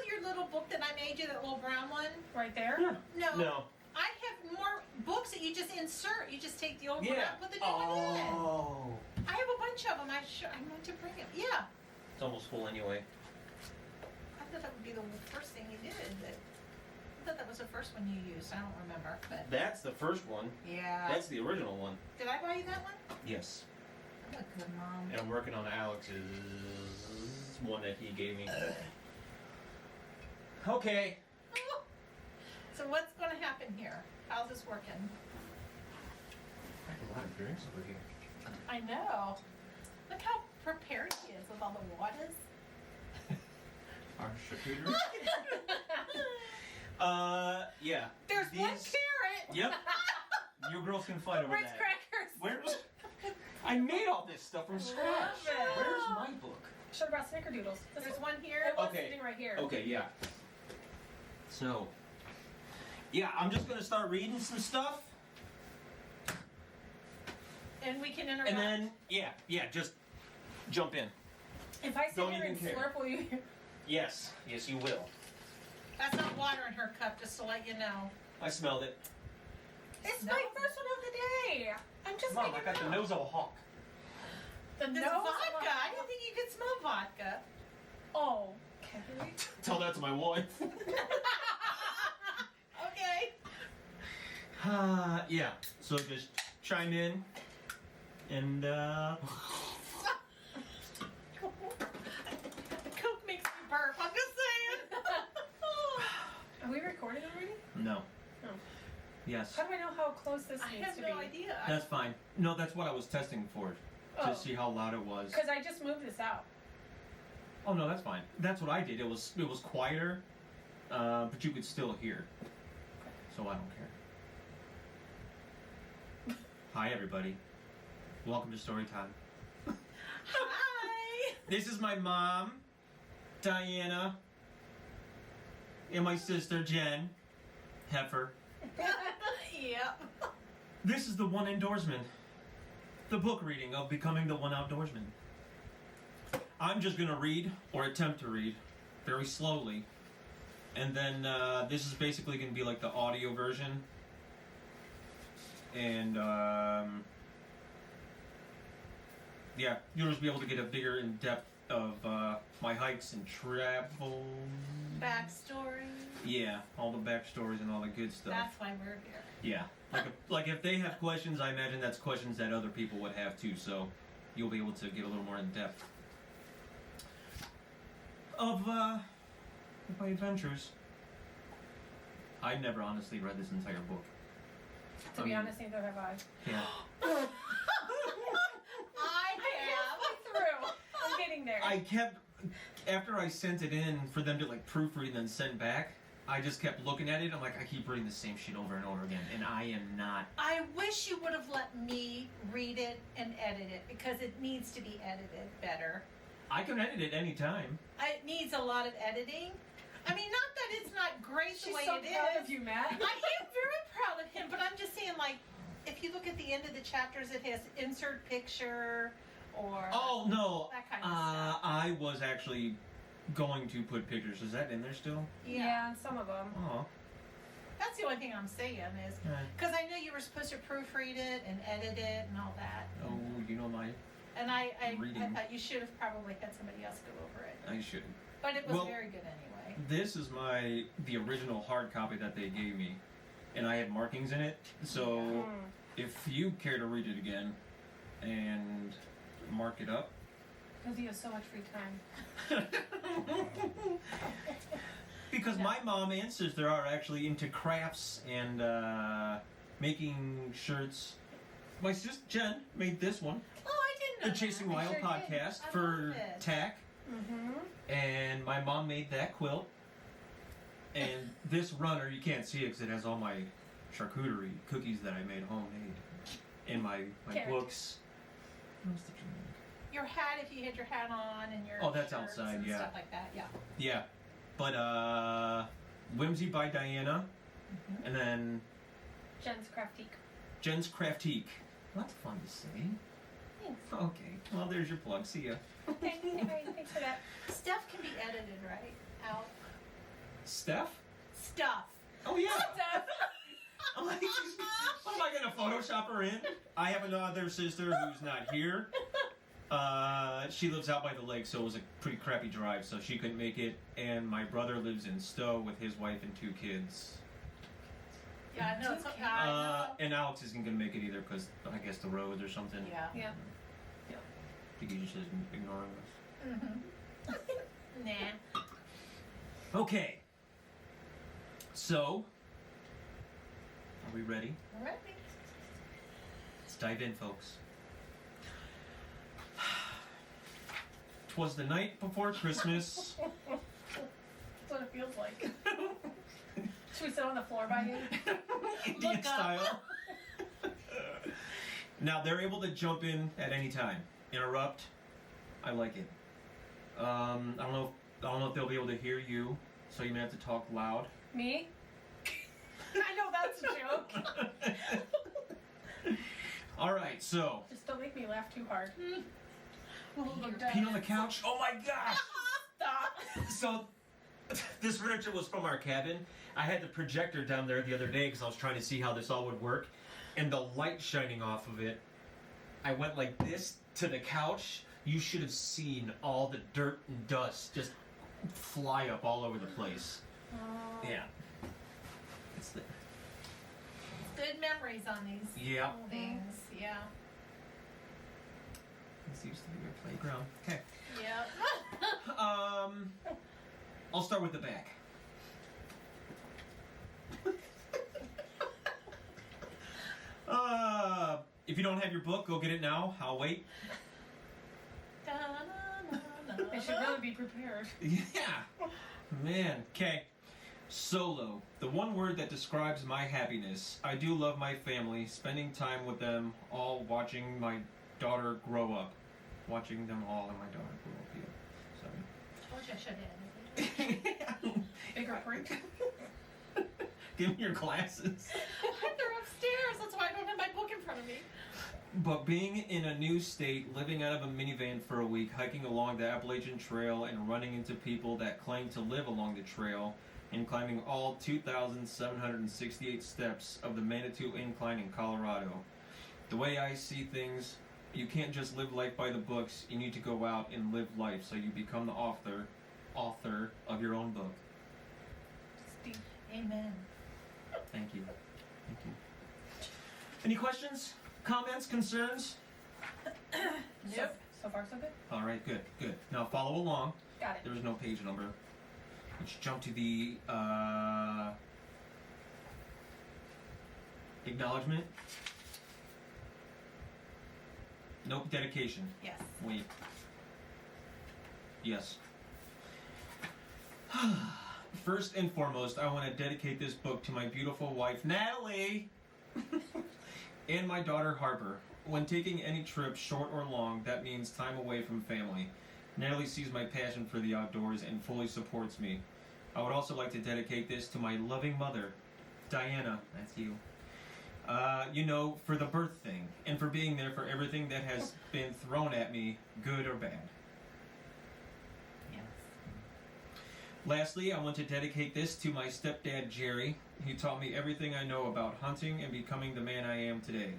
your little book that I made you, that little brown one? Right there? Yeah. No. I have more books that you just insert. You just take the old one out and put the new one in. Oh. I have a bunch of them. I meant to bring them. Yeah. It's almost full anyway. I thought that would be the first thing you did. I thought that was the first one you used. I don't remember. But That's the first one. yeah. That's the original one. Did I buy you that one? Yes. I'm a good mom. And I'm working on Alex's one that he gave me. Okay. So what's going to happen here? How's this working? I have a lot of drinks over here. I know. Look how prepared he is with all the waters. Our charcuterie? Yeah. There's one carrot. Yep. You girls can fight over Ritz that. crackers. Where's... I made all this stuff from scratch. Love it. Where's my book? Should have brought snickerdoodles. There's one here. It was Okay. sitting right here. Okay, yeah. So, yeah, I'm just gonna start reading some stuff, And we can interrupt. and then just jump in. If I sit Don't here and even care. slurp, will you? Yes, you will. That's not water in her cup, just to let you know. I smelled it. It's No. my first one of the day. I'm just Mom, I making got the out. nose of a hawk. The This nose vodka. of a- I didn't think you could smell vodka. Oh, okay. Tell that to my wife. Okay. Yeah. So just chime in, and Coke makes me burp. I'm just saying. Are we recording already? no. Oh. Yes. How do I know how close this I needs have to no be? idea. That's fine. No, that's what I was testing for, Oh. to see how loud it was. Because I just moved this out. Oh no, that's fine. That's what I did. It was quieter, but you could still hear. So I don't care. Hi everybody. Welcome to story time. Hi. This is my mom, Diana, and my sister Jen, Heifer. Yep. This is the One INdoorsman, the book reading of becoming the One Outdoorsman. I'm just gonna read, or attempt to read, very slowly, and then this is basically gonna be like the audio version, and yeah, you'll just be able to get a bigger in depth of my hikes and travel. Backstory. Yeah, all the backstories and all the good stuff. That's why we're here. Yeah, like if they have questions, I imagine that's questions that other people would have too. So you'll be able to get a little more in depth of my adventures. I never honestly read this entire book. To be honest, neither have I. Yeah. I Through. I'm getting there. I kept, after I sent it in for them to like proofread and then send back, I just kept looking at it. I'm like, I keep reading the same shit over and over again, and I am not. I wish you would have let me read it and edit it, because it needs to be edited better. I can edit it anytime. It needs a lot of editing. I mean, not that it's not great the She's way so it proud is. of you, Matt. I am very proud of him, but I'm just saying, like, if you look at the end of the chapters, it has insert picture or Oh no, that kind of stuff. I was actually going to put pictures. Is that in there still? Yeah, some of them. Oh. That's the only thing I'm saying is Right. because I know you were supposed to proofread it and edit it and all that. Oh, you know my. And I Reading. thought you should have probably had somebody else go over it. I should. But it was Well, very good anyway. This is the original hard copy that they gave me, and I had markings in it. So Mm. if you care to read it again and mark it up, Because you have so much free time. because my mom and sister are actually into crafts and making shirts. My sister Jen made this one, Oh, I didn't know the Chasing that. Wild sure did. podcast I for love it. tack, Mm-hmm. and my mom made that quilt. And this runner, you can't see it because it has all my charcuterie cookies that I made homemade, and my Carrot. books. What else did you make? Your hat, if you had your hat on, and your Oh, that's shirts outside, and yeah. stuff like that. Yeah. Yeah, but Whimsey by Diana, and then Jen's Craftique. Jen's Craftique. Well, that's fun to say. Thanks. Okay, well there's your plug. See ya. Thanks for that. Stuff can be edited, right? Out. Steph? Stuff. Oh yeah. I'm like, what am I gonna Photoshop her in? I have another sister who's not here. She lives out by the lake, so it was a pretty crappy drive, so she couldn't make it. And my brother lives in Stowe with his wife and 2 kids. Yeah, I know. It's okay. And Alex isn't gonna make it either because I guess the roads or something. Yeah. Yeah. I think he just isn't ignoring us. Mm-hmm. Nah. Okay. So, are we ready? Ready. Let's dive in, folks. 'Twas the night before Christmas. That's what it feels like. Should we sit on the floor by you? Indian Look up. style. Now they're able to jump in at any time, interrupt. I like it. I don't know if they'll be able to hear you, so you may have to talk loud. Me? I know that's a joke. All right, so Just don't make me laugh too hard. pee on the couch. Oh my gosh! Stop. So this furniture was from our cabin. I had the projector down there the other day because I was trying to see how this all would work, and the light shining off of it. I went like this to the couch. You should have seen all the dirt and dust just fly up all over the place. Oh. Yeah. It's the, Good memories on these yeah. things. Yeah. This used to be your playground. Okay. Yep. I'll start with the back. If you don't have your book, go get it now. I'll wait. I should really be prepared. Yeah. Man. Okay. Solo. The one word that describes my happiness. I do love my family, spending time with them, all watching my daughter grow up. Watching them all and my daughter grow up. Yeah. Sorry. Told you I should have edited. Bigger print. Give me your glasses. They're upstairs. That's why I don't have my book in front of me. But being in a new state, living out of a minivan for a week, hiking along the Appalachian Trail and running into people that claim to live along the trail, and climbing all 2,768 steps of the Manitou Incline in Colorado. The way I see things, you can't just live life by the books, you need to go out and live life so you become the author of your own book. Steve. Amen. Thank you. Thank you. Any questions? Comments? Concerns? Yep. So far, so good. All right, good, good. Now follow along. Got it. There is no page number. Let's jump to the acknowledgement. Nope, dedication. Yes. Wait. Yes. First and foremost, I want to dedicate this book to my beautiful wife, Natalie, and my daughter, Harper. When taking any trip, short or long, that means time away from family. Natalie sees my passion for the outdoors and fully supports me. I would also like to dedicate this to my loving mother, Diana, that's you. For the birth thing, and for being there for everything that has been thrown at me, good or bad. Yes. Lastly, I want to dedicate this to my stepdad, Jerry. He taught me everything I know about hunting and becoming the man I am today.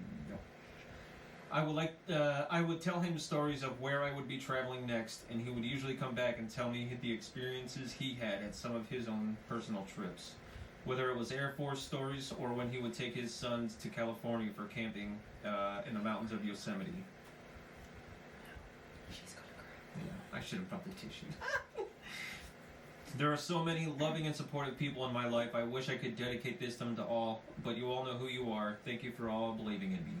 I would tell him stories of where I would be traveling next, and he would usually come back and tell me the experiences he had at some of his own personal trips. Whether it was Air Force stories or when he would take his sons to California for camping in the mountains of Yosemite. She's gonna cry. Yeah, I should have brought the tissue. There are so many loving and supportive people in my life. I wish I could dedicate this to them to all, but you all know who you are. Thank you for all believing in me.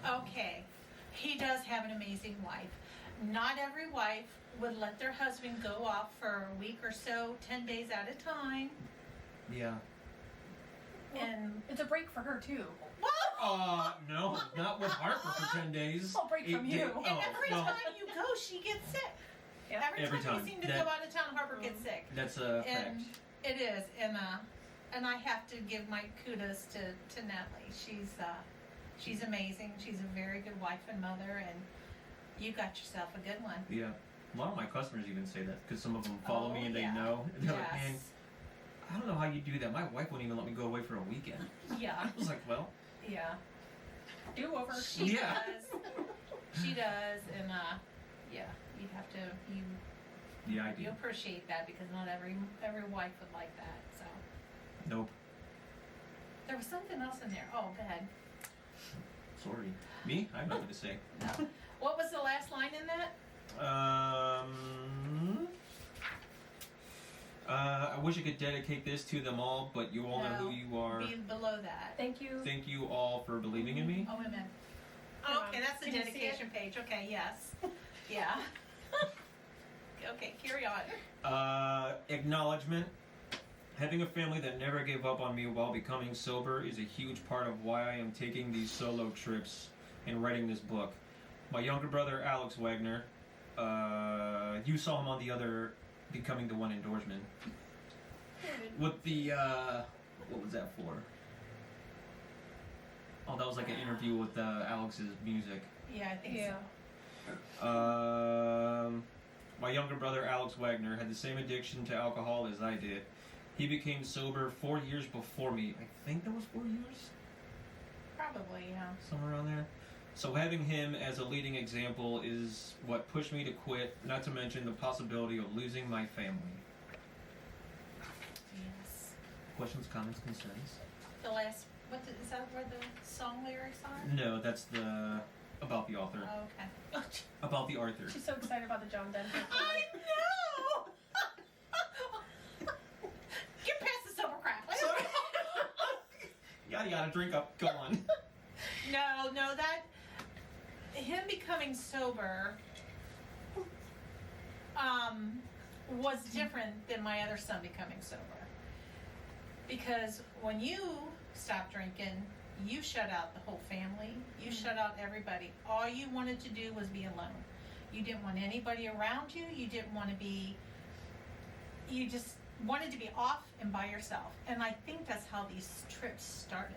Okay. He does have an amazing wife. Not every wife would let their husband go off for a week or so, 10 days at a time. Yeah. And It's a break for her, too. No, not with Harper for 10 days. I'll break from you. And every time you go, she gets sick. Yeah. Every time. you seem to That- go out of town, Harper gets sick. That's a fact. And it is, and I have to give my kudos to Natalie. She's amazing. She's a very good wife and mother, and you got yourself a good one. Yeah. A lot of my customers even say that because some of them follow me and they yeah. know. They're like, man, Yes. I don't know how you do that. My wife wouldn't even let me go away for a weekend. Yeah. I was like, well, Yeah. Do over. She Yeah. does. She does, and yeah, you have to yeah, I do. you appreciate that because not every wife would like that. So Nope. there was something else in there. Oh, bad. Sorry. Me? I have nothing to say. No. What was the last line in that? I wish I could dedicate this to them all, but you all know who No. you are. Be below that. Thank you. Thank you all for believing in me. Oh, wait a minute. Hold Okay, on. that's the Can you see dedication page. Okay, yes. Yeah. Okay, carry on. Acknowledgement. Having a family that never gave up on me while becoming sober is a huge part of why I am taking these solo trips and writing this book. My younger brother, Alex Wagner, you saw him on the other Becoming the One Outdoorsman. With the, what was that for? Oh, that was like an interview with Alex's music. Yeah, I think Yeah. My younger brother, Alex Wagner, had the same addiction to alcohol as I did. He became sober 4 years before me. I think that was 4 years? so. Probably, yeah. Somewhere around there. So having him as a leading example is what pushed me to quit, not to mention the possibility of losing my family. Yes. Questions, comments, concerns? The last, is that where the song lyrics are? No, that's the about the author. Oh, okay. About the Arthur. She's so excited about the John Denver. I know! Get past the sober crap. Sorry. Yada yada, drink up, go on. No, that him becoming sober was different than my other son becoming sober. Because when you stopped drinking, you shut out the whole family. You shut out everybody. All you wanted to do was be alone. You didn't want anybody around you. You didn't want to be, you just wanted to be off and by yourself. And I think that's how these trips started.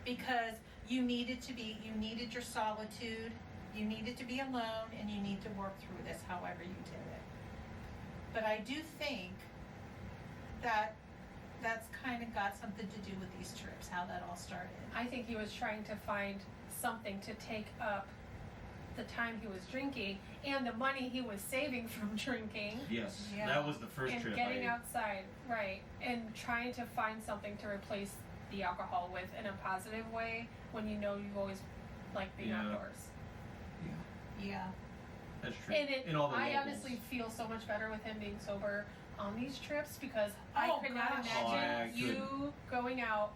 Because you needed your solitude, you needed to be alone, and you need to work through this however you did it. But I do think that that's kind of got something to do with these trips, how that all started. I think he was trying to find something to take up the time he was drinking and the money he was saving from drinking. Yes, Yeah. that was the first And trip. getting outside, right, and trying to find something to replace the alcohol with in a positive way when you know you've always liked being Yeah. outdoors. Yeah. That's true. And all the I locals. honestly feel so much better with him being sober on these trips because Oh, I could not gosh. Oh, I imagine you going out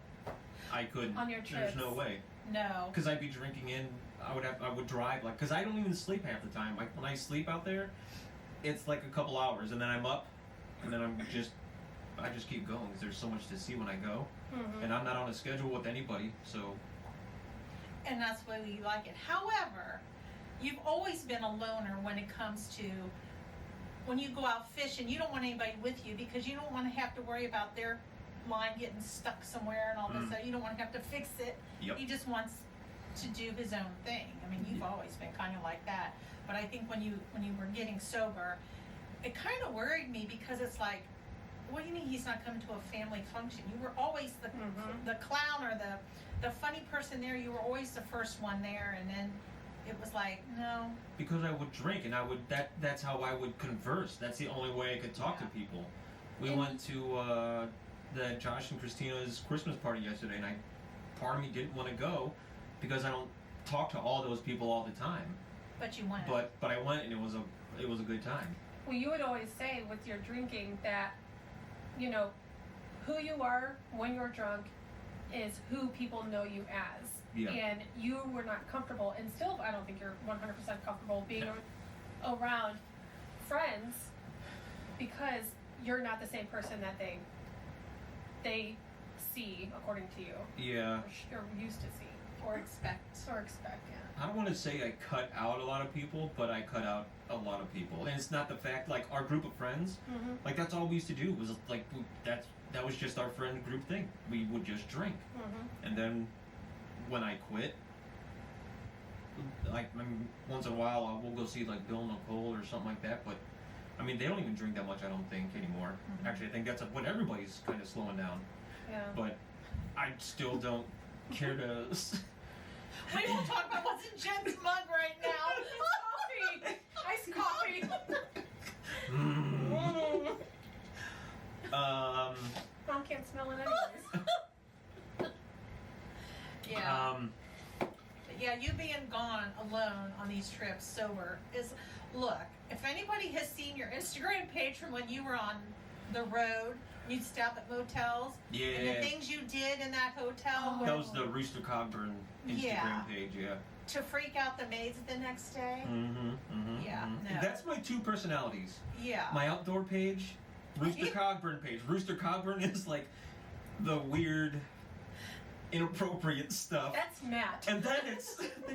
I couldn't. on your There's trips. no way. No. Because I'd be drinking in. I would drive like. Because I don't even sleep half the time. Like when I sleep out there, it's like a couple hours, and then I'm up, and then I just keep going because there's so much to see when I go, Mhm. and I'm not on a schedule with anybody. So And that's why we like it. However, you've always been a loner when it comes to when you go out fishing. You don't want anybody with you because you don't want to have to worry about their line getting stuck somewhere and all this stuff. You don't want to have to fix it. Yep. He just wants to do his own thing. I mean, you've always been kind of like that. But I think when you were getting sober, it kind of worried me because it's like, what do you mean he's not coming to a family function? You were always the clown or the funny person there. You were always the first one there, and then it was like, no. because I would drink and I would that's how I would converse. That's the only way I could talk to people. We And- went to the Josh and Christina's Christmas party yesterday, and part of me didn't want to go because I don't talk to all those people all the time. But you went. But I went, and it was a good time. Well, you would always say with your drinking that, you know, who you are when you're drunk is who people know you as. Yeah. And you were not comfortable, and still I don't think you're 100% comfortable being around friends because you're not the same person that they see according to you, Yeah. or used to see, or expect. or expect, yeah. I don't want to say I cut out a lot of people, but I cut out a lot of people. And it's not the fact, like, our group of friends, Mm-hmm. like, that's all we used to do was, like, that was just our friend group thing. We would just drink. Mm-hmm. And then when I quit, like, I mean, once in a while we'll go see, like, Bill and Nicole or something like that, but I mean, they don't even drink that much, I don't think, anymore. Mhm. Actually, I think that's when everybody's kind of slowing down. Yeah. But I still don't care to. We won't talk about what's in Jen's mug right now. Coffee! Iced coffee! Mom can't smell it anyways. Yeah. Yeah, you being gone alone on these trips sober is, look, if anybody has seen your Instagram page from when you were on the road, you'd stop at motels, and the Yeah. things you did in that hotel Oh. That was the Rooster Cogburn Instagram Yeah. page, yeah. to freak out the maids the next day. Yeah, no. That's my two personalities. Yeah. My outdoor page, Rooster Cogburn page. Rooster Cogburn is like the weird, inappropriate stuff. That's Matt. And then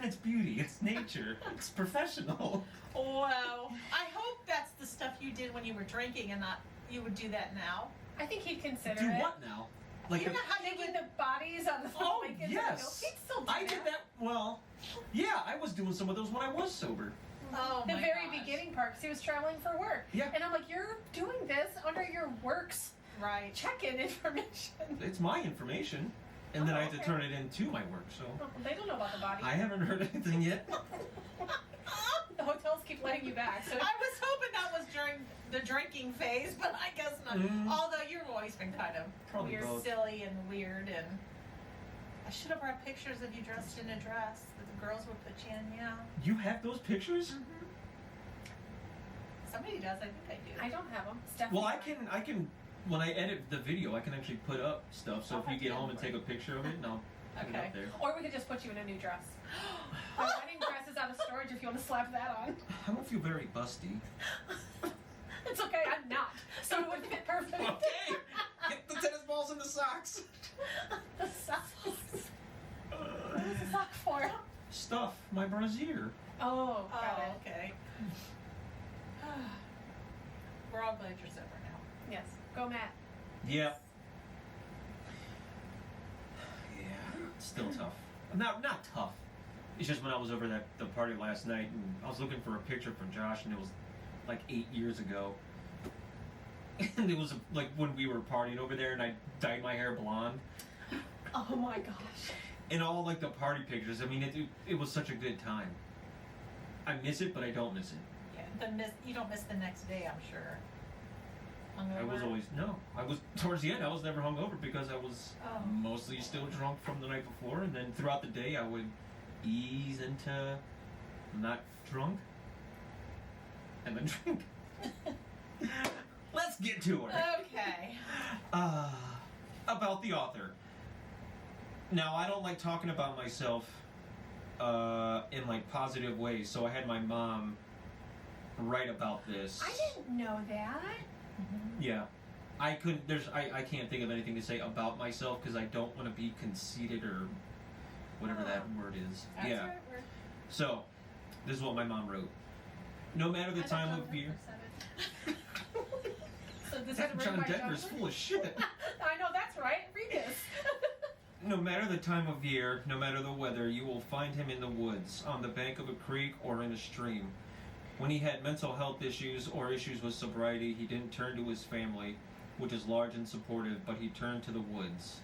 it's beauty, it's nature, it's professional. Wow. I hope that's the stuff you did when you were drinking and not you would do that now. I think he'd consider Do it. what now? Like You know how you Making would the bodies on the Oh, blankets. yes. He'd still do I did that. Well, yeah, I was doing some of those when I was sober. Oh The my very gosh. beginning part, because he was traveling for work. Yeah. And I'm like, you're doing this under your work's Right. check-in information. It's my information, and then Oh, I had to okay. turn it into my work. So Oh, they don't know about the body. I haven't heard anything yet. The hotels keep letting you back. So I was hoping that was during the drinking phase, but I guess not. Mm. Although you've always been kind of Probably weird, both. silly and weird, and I should have brought pictures of you dressed in a dress that the girls would put you in. Yeah. You have those pictures? Somebody does. I think I do. I don't have them. Steph Well, has I can. When I edit the video, I can actually put up stuff. So I'll if you have to get get home and one. take a picture of it, and I'll put it Okay. up there. Or we could just put you in a new dress. My wedding dress is out of storage if you want to slap that on. I don't feel very busty. It's okay, I'm not. So it would fit perfect. Okay, get the tennis balls in the socks. The socks. What is the sock for? Stuff, my brassiere. Oh, got Oh, it. okay. We're all glad you're sober now. Yes. Go, Matt. Yep. Yeah, still tough. Not tough. It's just when I was over at the party last night, and I was looking for a picture for Josh, and it was like 8 years ago. And it was like when we were partying over there, and I dyed my hair blonde. Oh my gosh. And all like the party pictures. I mean, it was such a good time. I miss it, but I don't miss it. Yeah. You don't miss the next day, I'm sure. Hungover? I was always towards the end. I was never hungover because I was Oh. mostly still drunk from the night before, and then throughout the day I would ease into not drunk, and then drink. Let's get to it. Okay. About the author. Now, I don't like talking about myself in like positive ways, so I had my mom write about this. I didn't know that. Yeah. I couldn't, I can't think of anything to say about myself because I don't want to be conceited or whatever that word is. That's yeah. right. So, this is what my mom wrote. No matter the I time thought of John year. Denver said it. So this is written John by Denver's John? full of shit. I know, that's right. Read this. No matter the time of year, no matter the weather, you will find him in the woods, on the bank of a creek, or in a stream. When he had mental health issues or issues with sobriety, he didn't turn to his family, which is large and supportive, but he turned to the woods.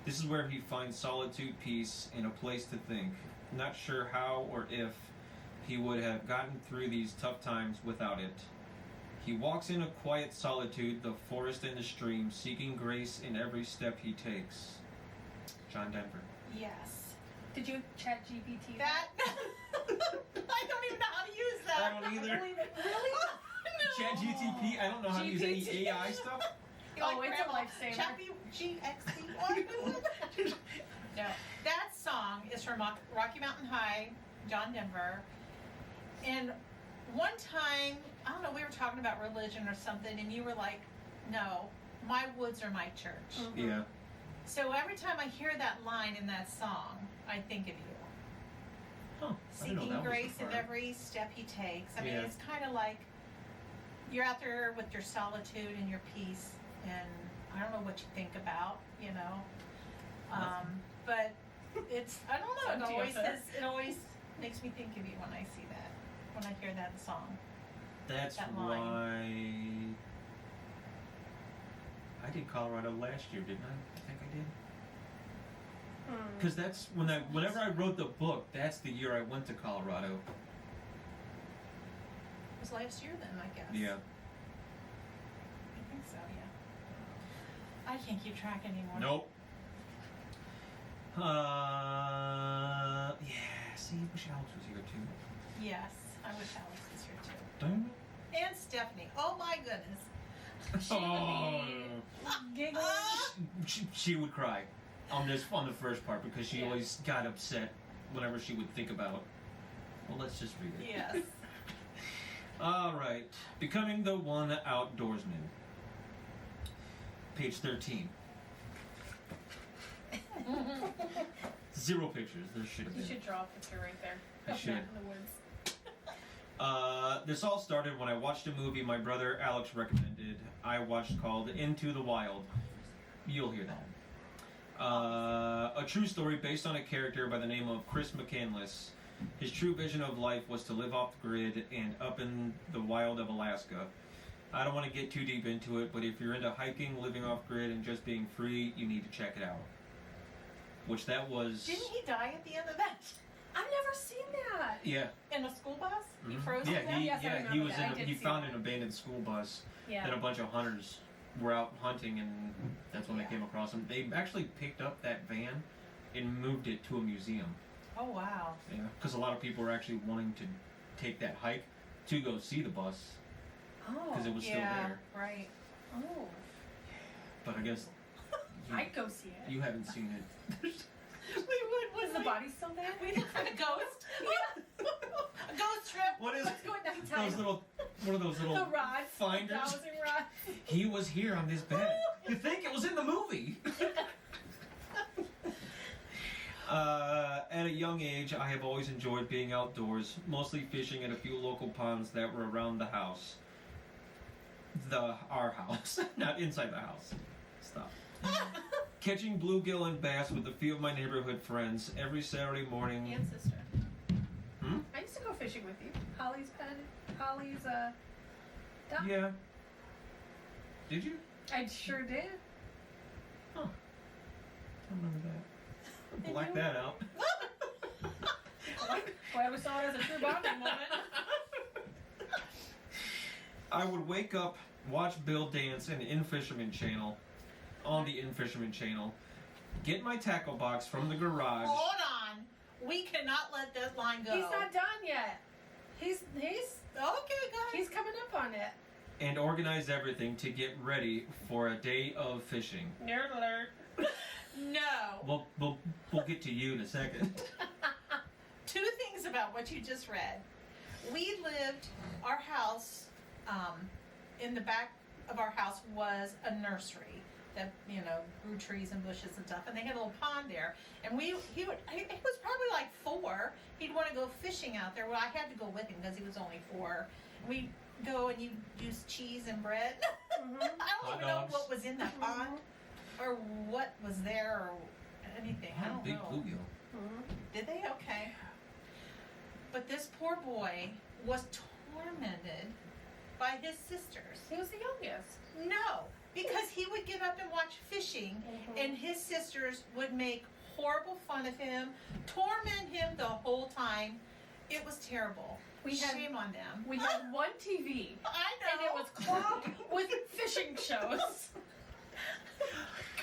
This is where he finds solitude, peace, and a place to think. Not sure how or if he would have gotten through these tough times without it. He walks in a quiet solitude, the forest and the stream, seeking grace in every step he takes. John Denver. Yes. Did you chat GPT That. I don't even know how to use that. I don't either. Believe it. Really? No. ChatGPT, I don't know how to use any GPT. AI stuff. You Oh, like it's a Grandma lifesaver. Chappie GXD1? No. That song is from Rocky Mountain High, John Denver. And one time, I don't know, we were talking about religion or something, and you were like, no, my woods are my church. Mhm. Yeah. So every time I hear that line in that song, I think of you. Huh. I didn't know Seeking that was grace the in part. every step he takes. I mean, Yeah. it's kind of like you're out there with your solitude and your peace, and I don't know what you think about, you know. But it's, I don't know, Something it always to has, it always makes me think of you when I see that, when I hear that song. That's that why line. I did Colorado last year, didn't I? I think I did. Hmm. Because that's whenever I wrote the book, that's the year I went to Colorado. It was last year then, I guess. Yeah. I think so, yeah. I can't keep track anymore. Nope. Yeah. See, I wish Alex was here too. Yes, I wish Alex was here too. Don't And Stephanie. Oh my goodness. Giggling. she would cry on the first part because she Yeah. always got upset whenever she would think about. Well, let's just read it. Yes. All right, Becoming the One Outdoorsman. Page 13. 0 pictures. There should have You been. should draw a picture right there. I Of should. Matt in the woods. This all started when I watched a movie my brother Alex recommended. I watched called Into the Wild. You'll hear that. A true story based on a character by the name of Chris McCandless. His true vision of life was to live off the grid and up in the wild of Alaska. I don't want to get too deep into it, but if you're into hiking, living off grid, and just being free, you need to check it out. Which that was... Didn't he die at the end of that? I've never seen that. Yeah. In a school bus? He Mhm. froze Yeah, to death? Yes, I he remember was that. I in. did He see found that. an abandoned school bus. Yeah. And a bunch of hunters were out hunting, and that's when Yeah. they came across him. They actually picked up that van and moved it to a museum. Oh, wow. Yeah, because a lot of people were actually wanting to take that hike to go see the bus Oh. because it was still Yeah, there. right. Oh. But I guess I'd go see it. you haven't seen it. Is the body still there? We look for the ghost. A ghost trip. What is Let's go at nighttime. those little? What are those little The rods. finders? Dowsing rods. He was here on this bed. You think it was in the movie? At a young age, I have always enjoyed being outdoors, mostly fishing at a few local ponds that were around the house. Our house, not inside the house. Stop. Catching bluegill and bass with a few of my neighborhood friends every Saturday morning. And sister. Hmm? I used to go fishing with you. Holly's duck. Yeah. Did you? I sure did. Huh. I remember that. Did Black you? that out. Glad we saw it as a true bonding moment. I would wake up, watch Bill dance on the In Fisherman channel, get my tackle box from the garage. Hold on. We cannot let that line go. He's not done yet. He's Okay, guys. he's coming up on it. And organize everything to get ready for a day of fishing. Nerd alert. No. We'll get to you in a second. 2 things about what you just read. We lived, our house, in the back of our house was a nursery that, grew trees and bushes and stuff. And they had a little pond there. And he was probably like 4. He'd want to go fishing out there. Well, I had to go with him because he was only 4. We'd go and you'd use cheese and bread. Mhm. I don't Hot even know dogs. what was in that pond or what was there or anything. I don't Big know. bluegill. Mhm. Did they? Okay. But this poor boy was tormented by his sisters. He was the youngest. No, because he would get up and watch fishing, Mhm. and his sisters would make horrible fun of him, torment him the whole time. It was terrible. Shame on them. We had one TV, I know. and it was clogged with fishing shows.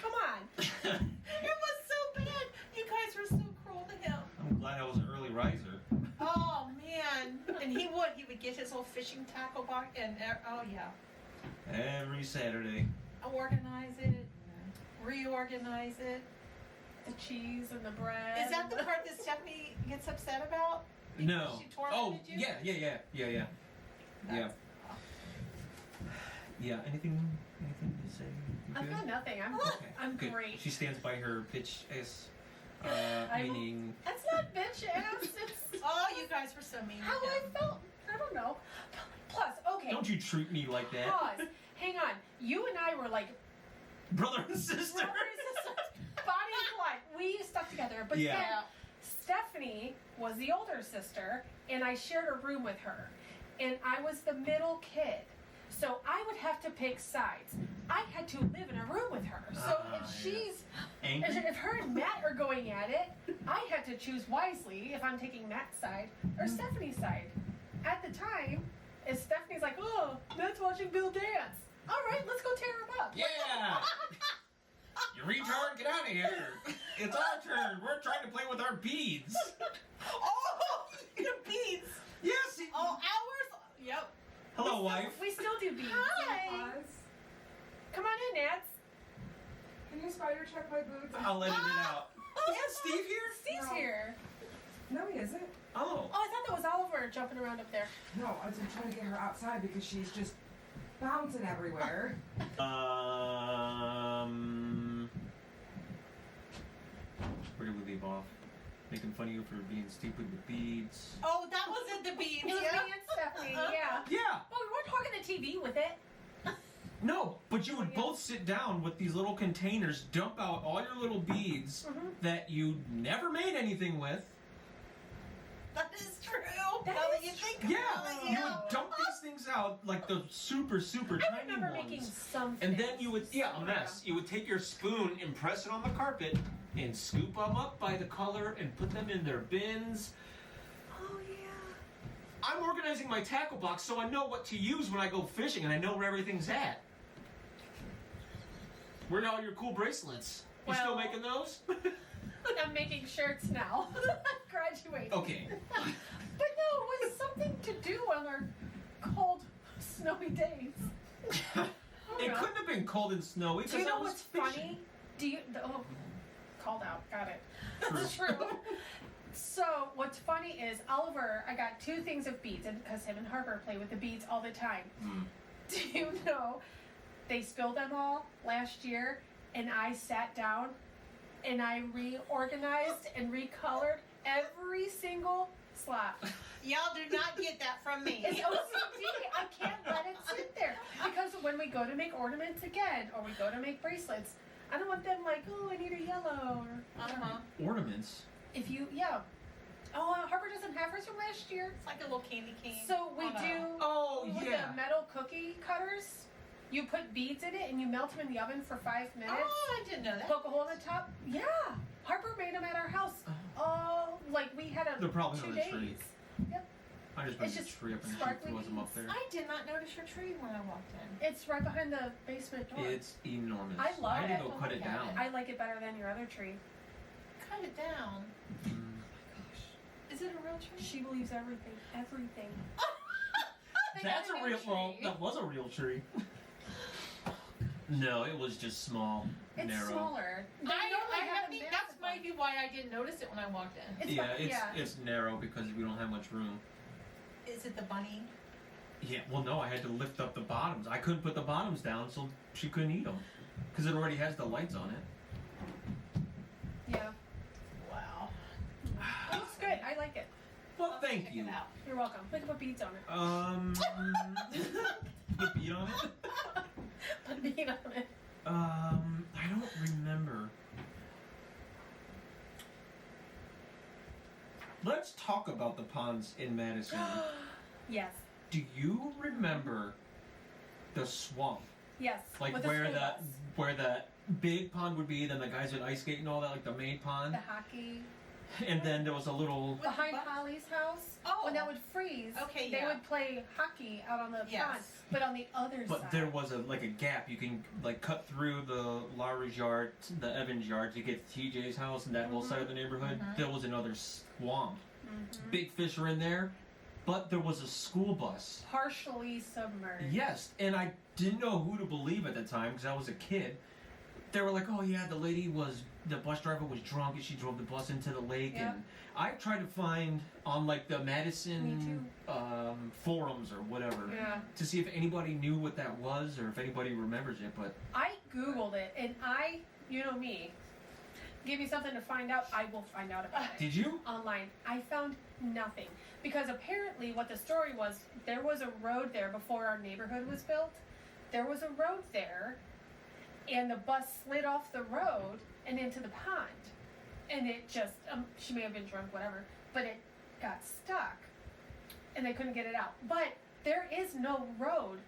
Come on. It was so bad. You guys were so cruel to him. I'm glad I was an early riser. Oh man! And he would get his little fishing tackle box and oh yeah, Every Saturday. organize it, reorganize it. The cheese and the bread. Is that the part that Stephanie gets upset about? Because No. She tormented you? Yeah. Yeah. That's- Yeah. Anything to say? You I've good? got nothing. Okay, I'm good. great. She stands by her bitch ass. I will- Meaning. That's not bitch ass. It's Oh, you guys were so mean. to how I him. felt. I don't know. Plus, okay. Don't you treat me like that, Pause. Hang on. You and I were like brother and sister. brothers and sisters. Body and blood. We stuck together. But Yeah. then Stephanie was the older sister, and I shared a room with her. and I was the middle kid. So I would have to pick sides. I had to live in a room with her. So if her and Matt are going at it, I had to choose wisely if I'm taking Matt's side or Stephanie's side. At the time, if Stephanie's like, oh, Matt's watching Bill dance. All right, let's go tear him up. Yeah! You retard, get out of here! It's our turn. We're trying to play with our beads. Oh, your beads. Yes. Oh, ours. Yep. Hello, wife. We still do beads. Hi. Come on in, Nats. Can you spider check my boots? I'll edit it out. Is Steve here? Steve's No. here. No, he isn't. Oh. Oh, I thought that was Oliver jumping around up there. No, I was trying to get her outside because she's just bouncing everywhere. Where did we leave off? Making fun of you for being stupid with beads. Oh, that wasn't the beads. It was Yeah. me and Stephanie, yeah. Yeah. Well, we weren't talking to TV with it. No, but you would both sit down with these little containers, dump out all your little beads that you never made anything with. That is true. That now that is you think Yeah, about it, you would dump these things out, like the super, super I tiny remember ones. making some And things. then you would, a mess. You would take your spoon and press it on the carpet and scoop them up by the color and put them in their bins. Oh, yeah. I'm organizing my tackle box so I know what to use when I go fishing and I know where everything's at. Where are all your cool bracelets? You still Well- making those? I'm making shirts now. Graduating. Okay. But no, it was something to do on our cold, snowy days. It couldn't have been cold and snowy. Do you 'cause I know was what's fishing. funny? Called out. Got it. True. That's true. So what's funny is Oliver, I got 2 things of beads, and because him and Harper play with the beads all the time. Do you know they spilled them all last year, and I sat down and I reorganized and recolored every single slot. Y'all do not get that from me. It's OCD. I can't let it sit there. Because when we go to make ornaments again, or we go to make bracelets, I don't want them like, oh, I need a yellow. Or Ornaments. if you, yeah. Oh, Harper doesn't have hers from last year. It's like a little candy cane. So we on a- do, Oh, with yeah. the metal cookie cutters, you put beads in it and you melt them in the oven for 5 minutes. Oh, I didn't know that. Poke a hole in the top. Yeah. Harper made them at our house. Oh, like we had a They're probably 2 on the days. tree. Yep. I just It's moved the just tree up and sparkly she wasn't up beads. there. I did not notice your tree when I walked in. It's right behind the basement door. It's enormous. I love I had it. to go Oh cut my it God. down. I like it better than your other tree. Cut it down. Is it a real tree? She believes everything. Everything. They That's got a new real. Well, tree. that was a real tree. No, it was just small, It's narrow. smaller. They I normally have haven't. them That's massive maybe why I didn't notice it when I walked in. It's Yeah, fine, it's narrow because we don't have much room. Is it the bunny? Yeah, well, no, I had to lift up the bottoms. I couldn't put the bottoms down, so she couldn't eat them because it already has the lights on it. Yeah. Wow. It looks good. I like it. Well, I'll thank check you. It out. You're welcome. We can put beads on it. Put bead on it. Put a bead on it. I don't remember. Let's talk about the ponds in Madison. Yes. Do you remember the swamp? Yes. Like With the where school that bus. where that big pond would be, then the guys would ice skate and all that, like the main pond, The hockey. and then there was a little. Behind bus? Holly's house. Oh. When that would freeze. Okay, They yeah. would play hockey out on the Yes. pond. But on the other But side. there was a gap. You can like cut through the Lowry's yard, the Evans yard to get to TJ's house and that whole side of the neighborhood. Mhm. There was another swamp. Mhm. Big fish are in there, but there was a school bus. Partially submerged. Yes, and I didn't know who to believe at the time because I was a kid. They were like, "Oh yeah, the bus driver was drunk and she drove the bus into the lake." Yep. And I tried to find on like the Me Madison forums or whatever Yeah. to see if anybody knew what that was or if anybody remembers it. But I Googled it, and you know me, give me something to find out, I will find out about it. did you? Online. I found nothing. Because apparently what the story was, there was a road there before our neighborhood was built. There was a road there, and the bus slid off the road and into the pond. And it just, she may have been drunk, whatever, but it got stuck. And they couldn't get it out. But there is no road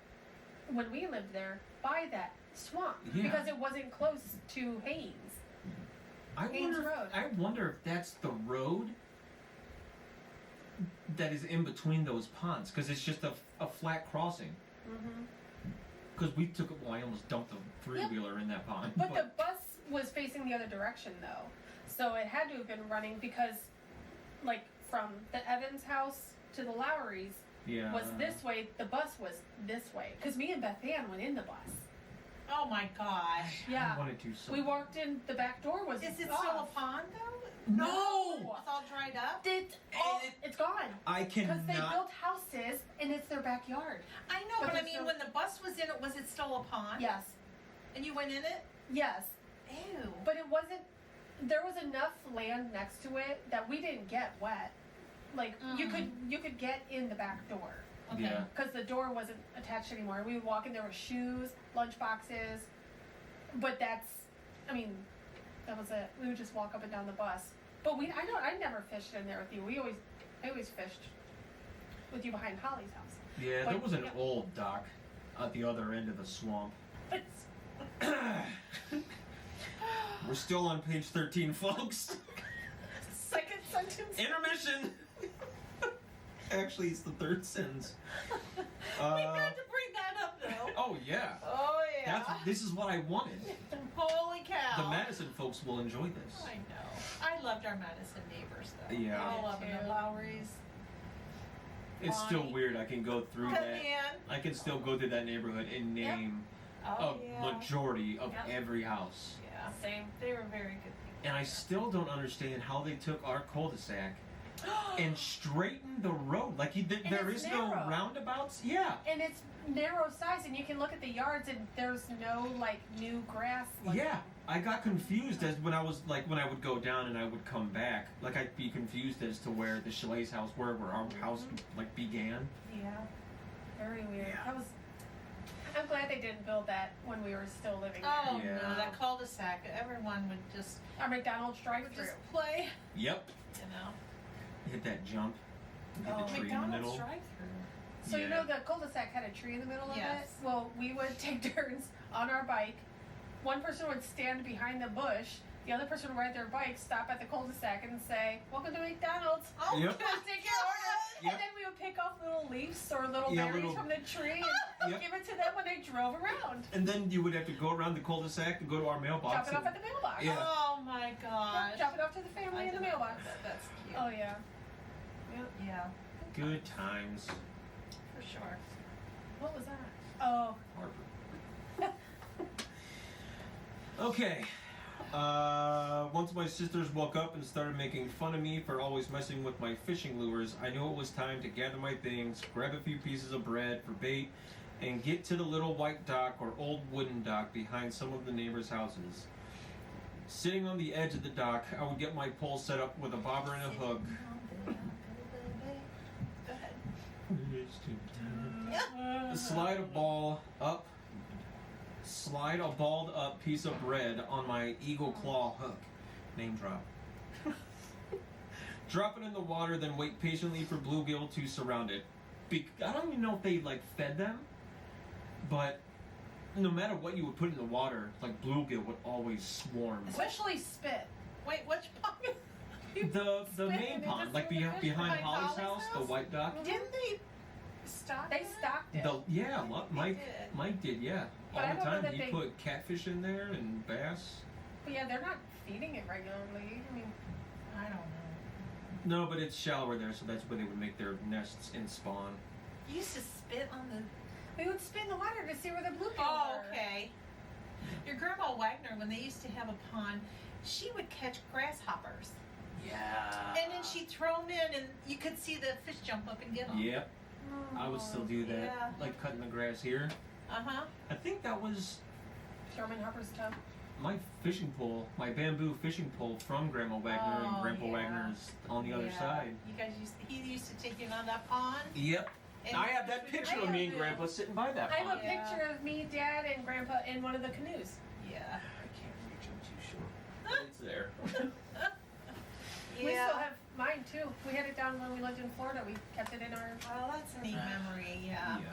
when we lived there by that swamp Yeah. because it wasn't close to Haynes. Haynes Road. I wonder if that's the road that is in between those ponds, because it's just a flat crossing. Mm-hmm. Because we took, well, I almost dumped a 3-wheeler in that pond. But the bus was facing the other direction though, so it had to have been running because, like, from the Evans house to the Lowry's yeah. was this way. The bus was this way because me and Beth Ann went in the bus. Oh my gosh. Yeah. I wanted to so We walked in. The back door was. Is it off. still a pond though? No! It's all dried up? It's gone. I Because they cannot. built houses and it's their backyard. I know, But but I there's mean, no- when the bus was in it, was it still a pond? Yes. And you went in it? Yes. Ew. But it wasn't. There was enough land next to it that we didn't get wet. Like you could get in the back door Okay. Yeah. because the door wasn't attached anymore. We would walk in. There were shoes, lunch boxes. But that's. I mean, that was it. We would just walk up and down the bus. But I never fished in there with you. I always fished with you behind Holly's house. Yeah, there But- was an yeah. old dock at the other end of the swamp. We're still on page 13, folks. Second sentence. Intermission! Actually, it's the third sentence. We had to bring that up though. Oh, yeah. Oh yeah. This is what I wanted. Holy cow. The Madison folks will enjoy this. I know. I loved our Madison neighbors though. Yeah. All of them. Me The too. Lowry's. It's still Bonnie. weird. I can go through Come that. in. I can still go through that neighborhood and Yep. name Oh a yeah. majority of Yep. every house. Yeah. Same. They were very good people. And I still don't understand how they took our cul-de-sac and straightened the road. Like there it's is no narrow. roundabouts. Yeah. And it's narrow size, and you can look at the yards, and there's no like new grass. Like, Yeah. I got confused as when I would go down and I would come back. Like I'd be confused as to where the Chalet's house were, where our house like began. Yeah. Very weird. Yeah. That was. I'm glad they didn't build that when we were still living Oh there. Yeah. no, that cul-de-sac. Everyone would just Our McDonald's drive-through. play. Yep. You know. Hit that jump. Hit Oh, the tree in the McDonald's middle. drive-through. So you Yeah. know the cul-de-sac had a tree in the middle of Yes. it? Well, we would take turns on our bike. One person would stand behind the bush. The other person would ride their bike, stop at the cul-de-sac, and say, "Welcome to McDonald's." Oh, Yep. God. Take your order. Yep. And then we would pick off little leaves or little Yeah, berries little- from the tree and Yep. give it to them when they drove around. And then you would have to go around the cul-de-sac and go to our mailbox. Drop it off and- at the mailbox. Yeah. Oh my gosh. Drop it off to the family in the mailbox. That's cute. Oh yeah. Yep. Yeah, Good times. for sure. What was that? Oh. Harper. Okay. Once my sisters woke up and started making fun of me for always messing with my fishing lures, I knew it was time to gather my things, grab a few pieces of bread for bait, and get to the little white dock or old wooden dock behind some of the neighbors' houses. Sitting on the edge of the dock, I would get my pole set up with a bobber and a hook. Go ahead. Slide a balled up piece of bread on my eagle claw hook. Name drop. Drop it in the water, then wait patiently for bluegill to surround it. I don't even know if they like fed them, but no matter what you would put in the water, like bluegill would always swarm. Especially spit. Wait, which pond? The Spit main and they pond, just like threw the fish behind behind Holly's Holly's house, the house? white dock. Didn't they stock They it? stocked it. Mike did. Mike did, yeah. But All I the don't know time that he they- put catfish in there and bass. But yeah, they're not feeding it regularly. I mean, I don't know. No, but it's shallower there, so that's where they would make their nests and spawn. You used to spit on the. we would spin the water to see where the bluegill Oh, were. okay. Your grandma Wagner, when they used to have a pond, she would catch grasshoppers. Yeah. And then she'd throw them in, and you could see the fish jump up and get them. Yep, I would still do that. Yeah. Like cutting the grass here. Uh-huh. I think that was Sherman Harper's tub. my fishing pole, my bamboo fishing pole from Grandma Wagner and Oh, Grandpa yeah. Wagner's on the other Yeah. side. You guys he used to take you on that pond. Yep. And I have that picture of me and Grandpa sitting by that I have pond. a Yeah. picture of me, Dad, and Grandpa in one of the canoes. Yeah. I can't reach, I'm too short. It's there. We still have mine too. We had it down when we lived in Florida. We kept it in our. Oh, that's a neat memory. Yeah. Yeah.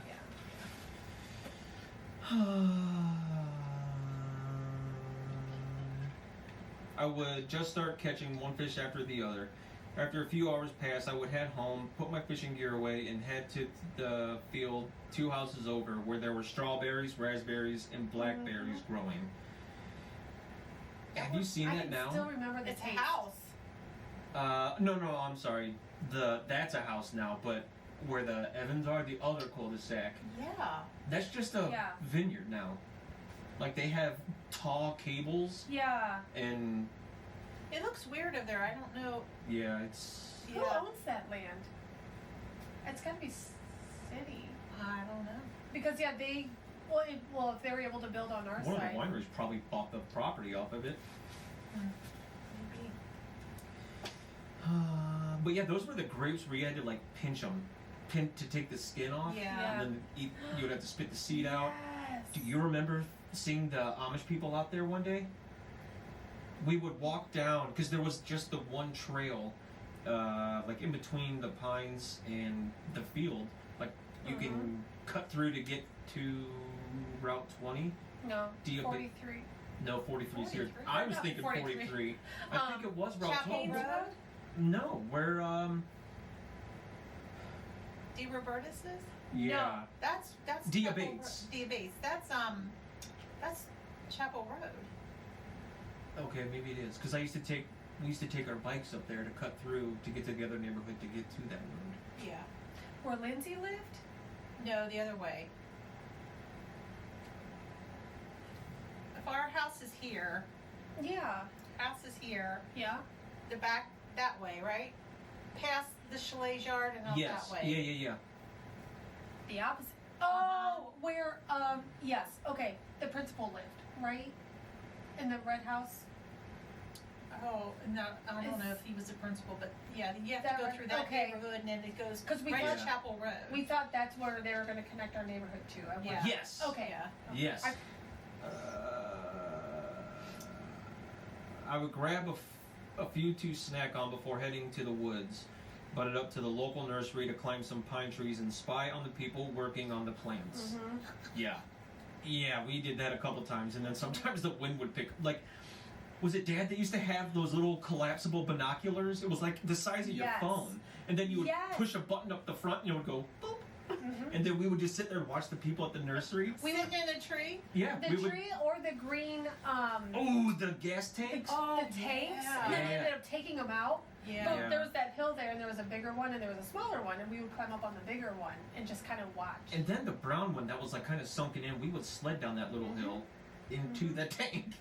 I would just start catching one fish after the other. After a few hours passed, I would head home, put my fishing gear away, and head to the field 2 houses over where there were strawberries, raspberries, and blackberries growing. Have you seen I that can now? still remember the It's a taste. house. No, I'm sorry. That's a house now, but where the Evans are, the other cul-de-sac, Yeah. that's just a Yeah. vineyard now. Like they have tall cables Yeah. and It looks weird over there. I don't know. yeah, it's Who owns that land? It's gotta be city. I don't know. Because yeah, they if they were able to build on our one of side. the wineries probably bought the property off of it. Maybe. But yeah, those were the grapes where you had to like pinch them, to take the skin off, Yeah. and then you would have to spit the seed out. Yes. Do you remember seeing the Amish people out there one day? We would walk down because there was just the one trail, like in between the pines and the field. Like you can cut through to get to Route 20. No. Do you- 43. No, 43 is here. 43? I was No, thinking 43. 43. I think it was Route Chapel 20. Road? No, where D. Robertus's? yeah. That's Dia Chapel Bates. Dia Bates. That's Chapel Road. Okay, maybe it is because we used to take our bikes up there to cut through to get to the other neighborhood to get to that road. Yeah. Where Lindsay lived? No, the other way. If our house is here, Yeah. Yeah. the back that way, right? Past the chalet yard and out Yes. that way. Yeah. The opposite. Uh-huh. Oh, where yes. Okay. The principal lived, right? In the red house. Oh, no, I don't know if he was the principal, but yeah, you have to That go right? through that Okay. neighborhood and then it goes 'Cause we right thought- to Chapel Road. We thought that's where they were going to connect our neighborhood to. I Yeah. wonder- Yes. Okay. Yeah. Yes. I would grab a few to snack on before heading to the woods, butted up to the local nursery to climb some pine trees and spy on the people working on the plants. Mm-hmm. Yeah, we did that a couple times, and then sometimes the wind would pick. Like, was it Dad that used to have those little collapsible binoculars? It was like the size of your Yes. phone, and then you would Yes. push a button up the front, and it would go boop, Mm-hmm. and then we would just sit there and watch the people at the nursery. We lived in a tree. Yeah, The we would. tree or the green Oh, the gas tanks. Oh, the tanks, yeah. and then they Yeah. ended up taking them out. Yeah. But Yeah. there was that hill there, and there was a bigger one, and there was a smaller one, and we would climb up on the bigger one and just kind of watch. And then the brown one that was like kind of sunken in, we would sled down that little hill into the tank.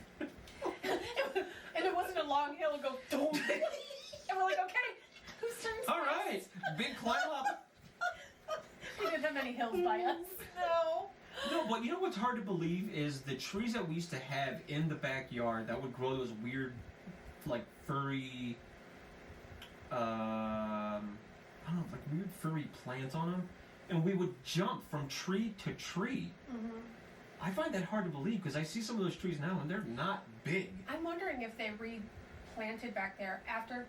And it wasn't a long hill, it'd go boom. And we're like, okay, whose turn is All this? right, big climb up. We didn't have many hills by us. No. No, but you know what's hard to believe is the trees that we used to have in the backyard that would grow those weird, like furry, I don't know, like weird furry plants on them, and we would jump from tree to tree. Mm-hmm. I find that hard to believe because I see some of those trees now and they're not big. I'm wondering if they replanted back there after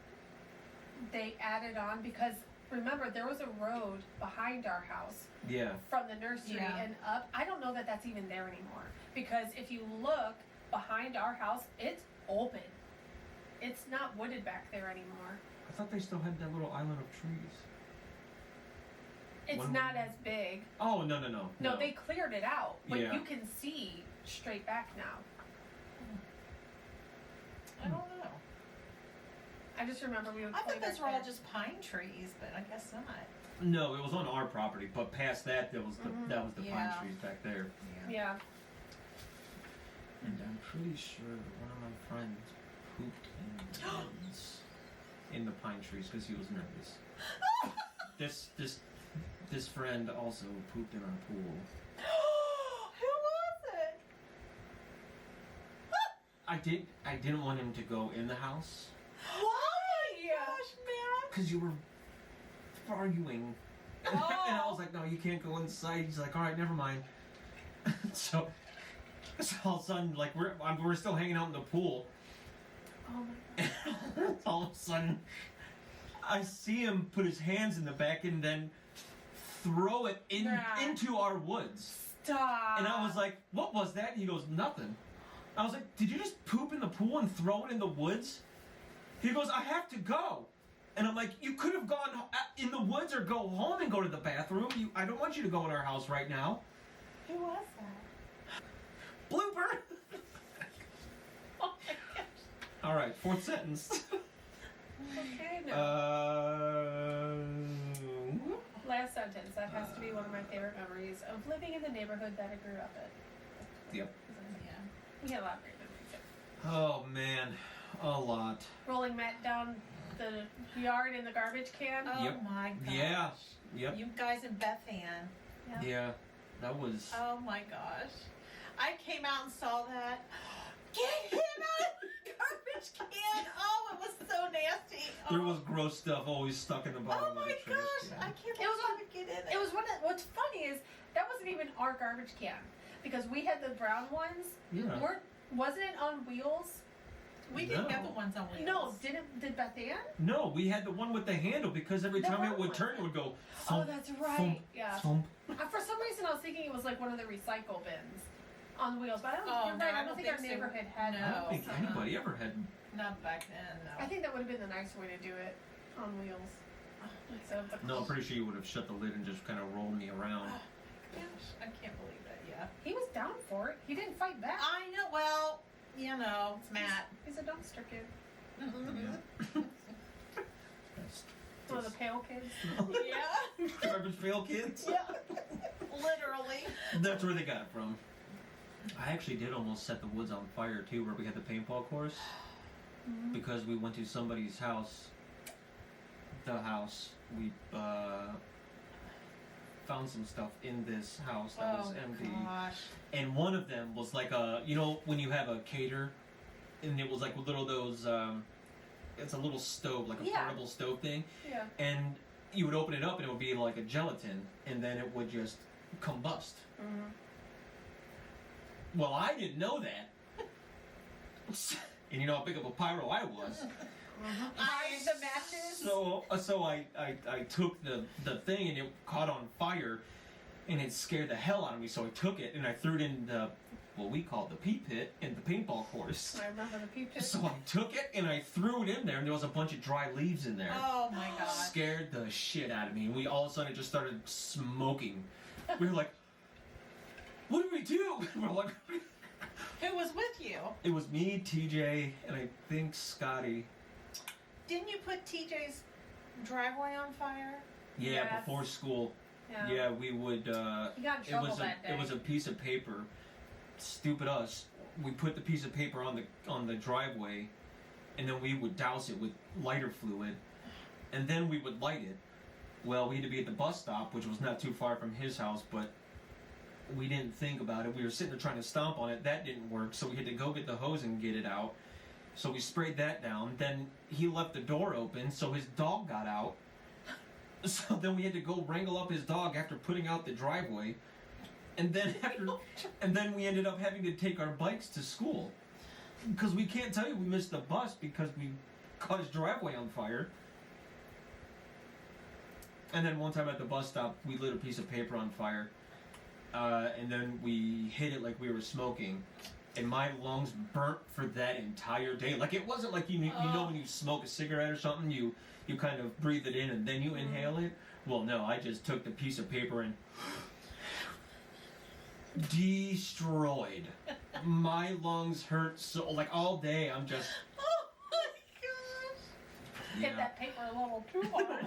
they added on, because remember there was a road behind our house Yeah. from the nursery Yeah. and up. I don't know that that's even there anymore, because if you look behind our house, it's open. It's not wooded back there anymore. I thought they still had that little island of trees. It's When- not as big. Oh, no. No, they cleared it out, but Yeah. you can see straight back now. I don't know. I just remember we would I play thought back those were all there. just pine trees, but I guess not. No, it was on our property, but past that, that was the Yeah. pine trees back there. Yeah. And I'm pretty sure one of my friends pooped in the woods in the pine trees because he was nervous. This friend also pooped in our pool. Who was it? I didn't want him to go in the house Why? Gosh, man. because you were arguing. And I was like, no, you can't go inside. He's like, all right, never mind. so all of a sudden, like we're still hanging out in the pool. Oh my All of a sudden, I see him put his hands in the back and then throw it into our woods. Stop. And I was like, what was that? And he goes, nothing. I was like, did you just poop in the pool and throw it in the woods? He goes, I have to go. And I'm like, you could have gone in the woods or go home and go to the bathroom. I don't want you to go in our house right now. Who was that? Blooper! Oh my gosh. All right, fourth sentence. Okay, no. Last sentence. That has to be one of my favorite memories of living in the neighborhood that I grew up in. Yep. Yeah. We had a lot of great memories. Oh, man. A lot. Rolling Matt down the yard in the garbage can. Oh Yep. my gosh. Yeah. Yep. You guys in Beth Ann. Yeah. That was... Oh my gosh. I came out and saw that. Get him out of the garbage can! Oh, it was so nasty. Oh. There was gross stuff always stuck in the bottom Oh of the my trash gosh! can. I can't It was believe I could get in It was one of, what's funny is that wasn't even our garbage can because we had the brown ones. Yeah. Wasn't it on wheels? We didn't No. have the ones on wheels. No, did Beth Ann? No, we had the one with the handle because every The time it brown would one. turn, it would go Oh, thump, that's right. thump, Yeah. thump. For some reason, I was thinking it was like one of the recycle bins on wheels, but I don't. Oh, you're no, right. I I don't think our so. neighborhood had. No. I don't think Uh-uh. anybody ever had. Not back then, no. I think that would have been the nice way to do it on wheels. Instead of the No, I'm pretty sure you would have shut the lid and just kind of rolled me around. Oh my gosh, I can't believe that, yeah. He was down for it. He didn't fight back. I know, well, you know, it's Matt. He's a dumpster kid. Yeah. That's- One of the pale kids. Yeah. Garbage pail kids? Yeah. Literally. That's where they got it from. I actually did almost set the woods on fire too, where we had the paintball course. Because we went to somebody's house. The house. We found some stuff in this house that was empty. Gosh. And one of them was like when you have a cater, and it was like little those, it's a little stove, like a Yeah. portable stove thing. Yeah. And you would open it up and it would be like a gelatin, and then it would just combust. Mm-hmm. Well, I didn't know that. And you know how big of a pyro I was. The matches. So I took the thing and it caught on fire, and it scared the hell out of me. So I took it and I threw it in what we call the pea pit in the paintball course. I remember the pea pit. So I took it and I threw it in there, and there was a bunch of dry leaves in there. Oh my gosh. Scared the shit out of me. And we all of a sudden it just started smoking. We were like, what do we do? We're like, Who was with you? it was me, TJ, and I think Scotty. Didn't you put TJ's driveway on fire? Yeah, Yes. before school. Yeah. Yeah, we would. He got in trouble that day. It was a piece of paper. Stupid us. We put the piece of paper on the driveway, and then we would douse it with lighter fluid, and then we would light it. Well, we had to be at the bus stop, which was not too far from his house, but we didn't think about it. We were sitting there trying to stomp on it. That didn't work, so we had to go get the hose and get it out. So we sprayed that down. Then he left the door open, so his dog got out. So then we had to go wrangle up his dog after putting out the driveway. And then we ended up having to take our bikes to school. Because we can't tell you we missed the bus because we caught his driveway on fire. And then one time at the bus stop, we lit a piece of paper on fire. And then we hit it like we were smoking. And my lungs burnt for that entire day. Like, it wasn't like you know when you smoke a cigarette or something, you kind of breathe it in and then you inhale it. Well, no, I just took the piece of paper and destroyed. My lungs hurt so, like, all day. I'm just, Oh my gosh. Hit that paper a little too hard.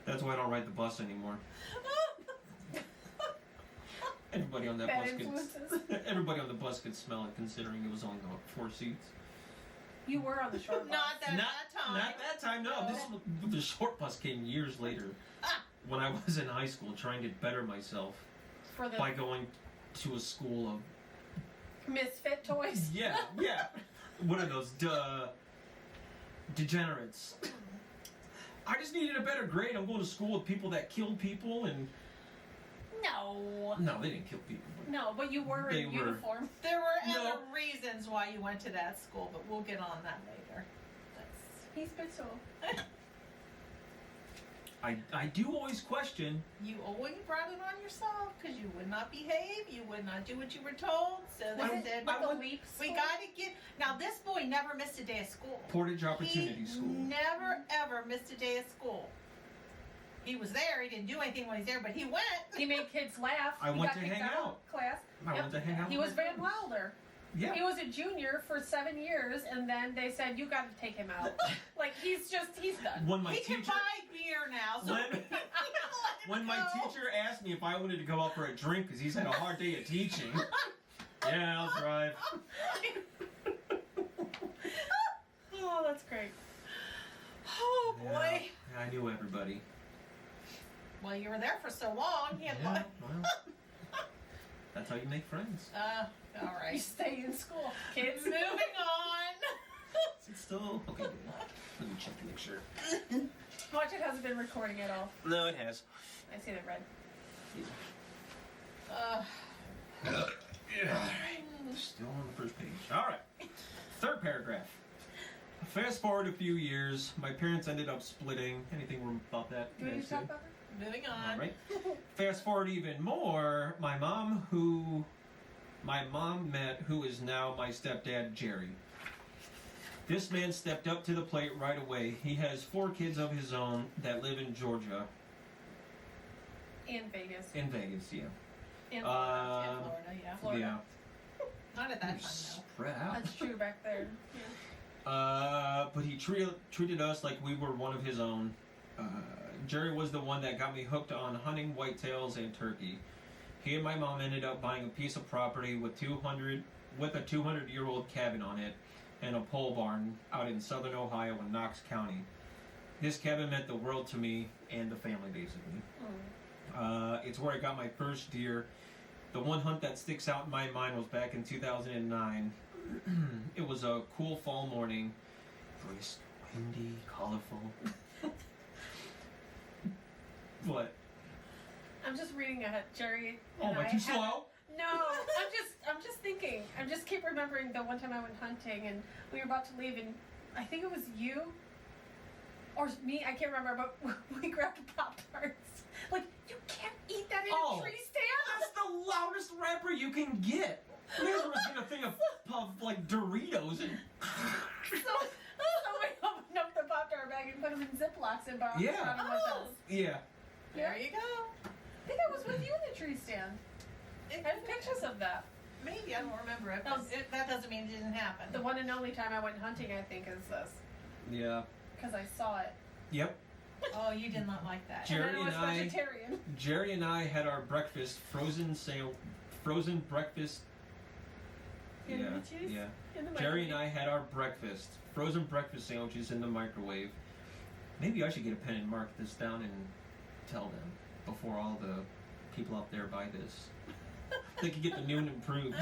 That's why I don't ride the bus anymore. Everybody on that Bad bus influences. everybody on the bus could smell it, considering it was only 4 seats. You were on the short bus. Not that time. Not that time. No, the short bus came years later, when I was in high school, trying to better myself For the by going to a school of misfit toys. yeah. What are those degenerates? I just needed a better grade. I'm going to school with people that killed people, and no, they didn't kill people. But No, but you were They in were. uniform. There were No. other reasons why you went to that school, but we'll get on that later. He's special. I do always question. You always brought it on yourself because you would not behave. You would not do what you were told. So they said, Like the leap we school? got to get. Now, this boy never missed a day of school. Portage Opportunity He School. never, ever missed a day of school. He was there. He didn't do anything when he was there, but he went. He made kids laugh. I He went got to kicked hang of out. Class. I Yep. went to hang out. He with was my Van friends. Wilder. Yeah. He was a junior for 7 years, and then they said, you got to take him out. Like, he's done. When my He can teacher, buy beer now. So when my teacher asked me if I wanted to go out for a drink because he's had a hard day of teaching, yeah, I'll drive. Oh, that's great. Oh boy. Yeah, I knew everybody. Well, you were there for so long. He had Yeah, well, that's how you make friends. all You right. stay in school, kids. Moving on. Is it still okay? Good. Let me check to make sure. Watch, it hasn't been recording at all. No, it has. I see the red. Yeah. Still on the first page. All right. Third paragraph. Fast forward a few years, my parents ended up splitting. Anything about that? Do we need guys to talk see? about it? Moving on. All right. Fast forward even more, my mom met who is now my stepdad, Jerry. This man stepped up to the plate right away. He has 4 kids of his own that live in Georgia. In Vegas. In Vegas, yeah. In In Florida. Florida, yeah. Florida. Yeah. Not at that time, Spread out. That's true back there. But he treated us like we were one of his own. Jerry was the one that got me hooked on hunting whitetails and turkey. He and my mom ended up buying a piece of property with a 200-year-old cabin on it and a pole barn out in southern Ohio in Knox County. This cabin meant the world to me and the family, basically. It's where I got my first deer. The one hunt that sticks out in my mind was back in 2009. It was a cool fall morning. Crisp, windy, colorful. What? I'm just reading ahead. Jerry. Oh, and am I I too had- slow? No, I'm just thinking. I just keep remembering the one time I went hunting and we were about to leave and I think it was you or me, I can't remember, but we grabbed Pop-Tarts. Like, you can't eat that in a tree stand. That's the loudest rapper you can get. You guys were getting a thing of like Doritos and So we opened up the Pop-Tart bag and put them in Ziplocs and brought them with us. yeah. There you go. I think I was with you in the tree stand. I have pictures of that. Maybe, I don't remember it. That But that doesn't mean it didn't happen. The one and only time I went hunting, I think, is this. Yeah. Because I saw it. Yep. Oh, you did not like that. Jerry and then I was and I- vegetarian. Jerry and I had our breakfast, frozen breakfast. Sandwiches? Yeah. In the Jerry and microwave. I had our breakfast, frozen breakfast sandwiches in the microwave. Maybe I should get a pen and mark this down and tell them before all the people out there buy this. They could get the noon improved.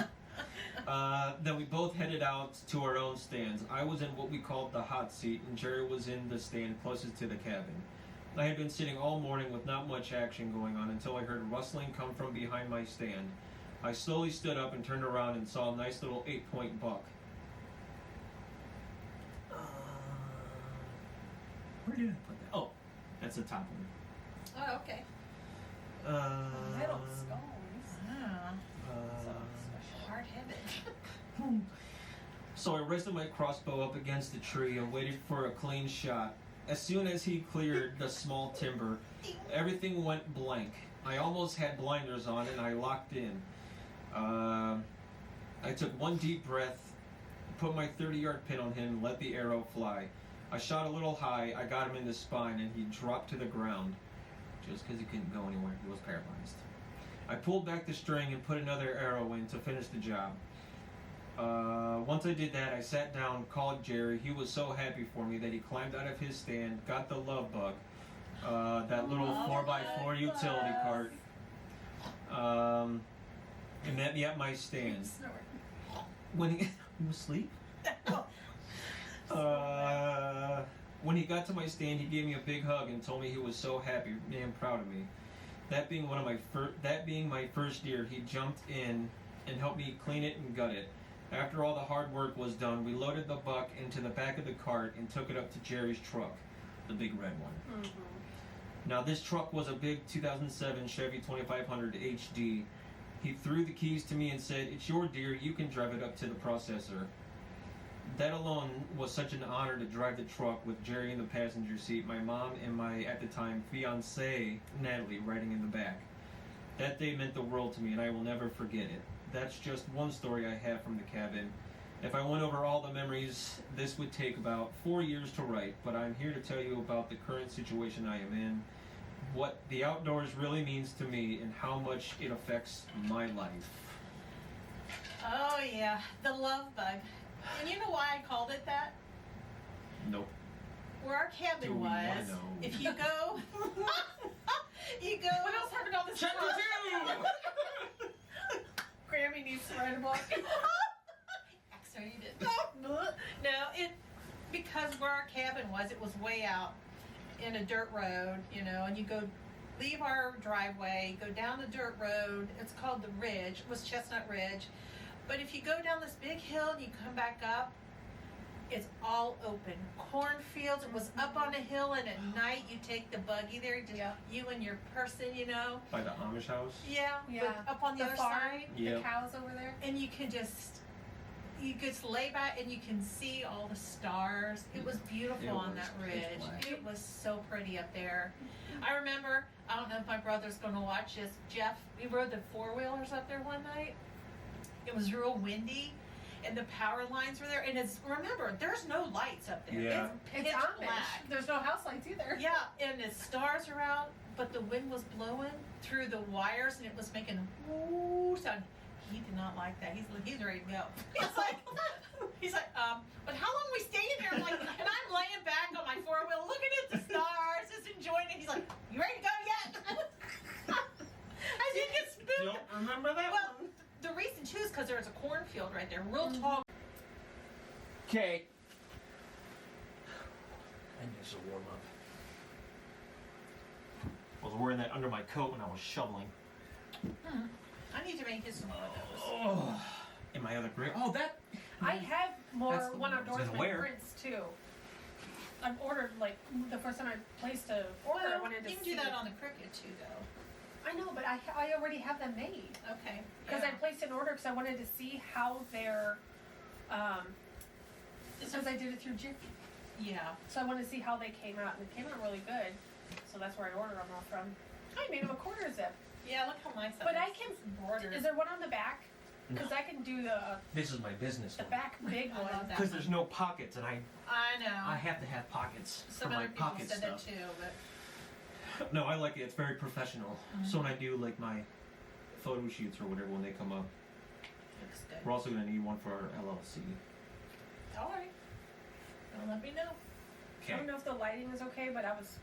Then we both headed out to our own stands. I was in what we called the hot seat, and Jerry was in the stand closest to the cabin. I had been sitting all morning with not much action going on until I heard rustling come from behind my stand. I slowly stood up and turned around and saw a nice little 8-point buck. Where did I put that? Oh, that's the top one. Oh, okay. Metal skulls. Ah, So hard-headed. So I rested my crossbow up against the tree and waited for a clean shot. As soon as he cleared the small timber, everything went blank. I almost had blinders on and I locked in. I took one deep breath, put my 30-yard pin on him, and let the arrow fly. I shot a little high, I got him in the spine, and he dropped to the ground. Just because he couldn't go anywhere, he was paralyzed. I pulled back the string and put another arrow in to finish the job. Once I did that, I sat down, called Jerry. He was so happy for me that he climbed out of his stand, got the love bug, that little 4x4 utility cart, and met me at my stand. When he was asleep? When he got to my stand, he gave me a big hug and told me he was so happy and proud of me. That being my first deer, he jumped in and helped me clean it and gut it. After all the hard work was done, we loaded the buck into the back of the cart and took it up to Jerry's truck, the big red one. Now this truck was a big 2007 Chevy 2500 HD. He threw the keys to me and said, "It's your dear, you can drive it up to the processor." That alone was such an honor to drive the truck with Jerry in the passenger seat, my mom and my, at the time, fiancée, Natalie, riding in the back. That day meant the world to me and I will never forget it. That's just one story I have from the cabin. If I went over all the memories, this would take about 4 years to write, but I'm here to tell you about the current situation I am in, what the outdoors really means to me, and how much it affects my life. Oh yeah, the love bug. And you know why I called it that? Nope. Where our cabin Do we wanna was, know? if you go, you go. What else happened on this Chapter trip? 2! Grammy needs to write a book. Sorry, you didn't. No, because where our cabin was, it was way out in a dirt road, you know, and you go leave our driveway, go down the dirt road. It's called the Ridge. It was Chestnut Ridge. But if you go down this big hill and you come back up, it's all open. Cornfields. It was up on a hill, and at night you take the buggy there, just you and your person, you know. By the Amish house? Yeah, but up on the other farm, side. the Yep. cows over there. And you just lay back and you can see all the stars. It was beautiful It on was that pitch ridge. black. It was so pretty up there. I remember, I don't know if my brother's going to watch this, Jeff, we rode the four-wheelers up there one night. It was real windy and the power lines were there. And remember, there's no lights up there. Yeah. It's It's pitch Amish. black. There's no house lights either. Yeah, and the stars are out, but the wind was blowing through the wires and it was making whoo sound. He did not like that. He's ready to go. He's like, but how long are we staying there? I'm like, and I'm laying back on my four-wheel looking at the stars, just enjoying it. He's like, you ready to go yet? I didn't get spooked. Don't remember that Well, one? the reason too is because there's a cornfield right there, real tall. Okay. I need to warm up. I was wearing that under my coat when I was shoveling. I need to make you some more of those. Oh, and my other gray. Oh, that. I have more That's the One one I was gonna Outdoorsman wear. prints too. I've ordered, like, the first time I placed a order, I Well, wanted to you can see. do that on the Cricut too, though. I know, but I already have them made. Okay. Because I placed an order because I wanted to see how their, because I did it through Jiffy. Yeah. So I wanted to see how they came out, and they came out really good. So that's where I ordered them off from. I made them a quarter zip. Yeah, look how nice that But is. I can. Embroidered. Is there one on the back? Because I can do the This is my business one. back big I one. love that. Because there's no pockets, and I know. have to have pockets Some for my other people pocket said stuff. that too, but No, I like it. It's very professional. So when I do like my photo shoots or whatever when they come up, looks good. we're also gonna need one for our LLC. All right. Well, let me know. I don't know if the lighting is okay, but I was.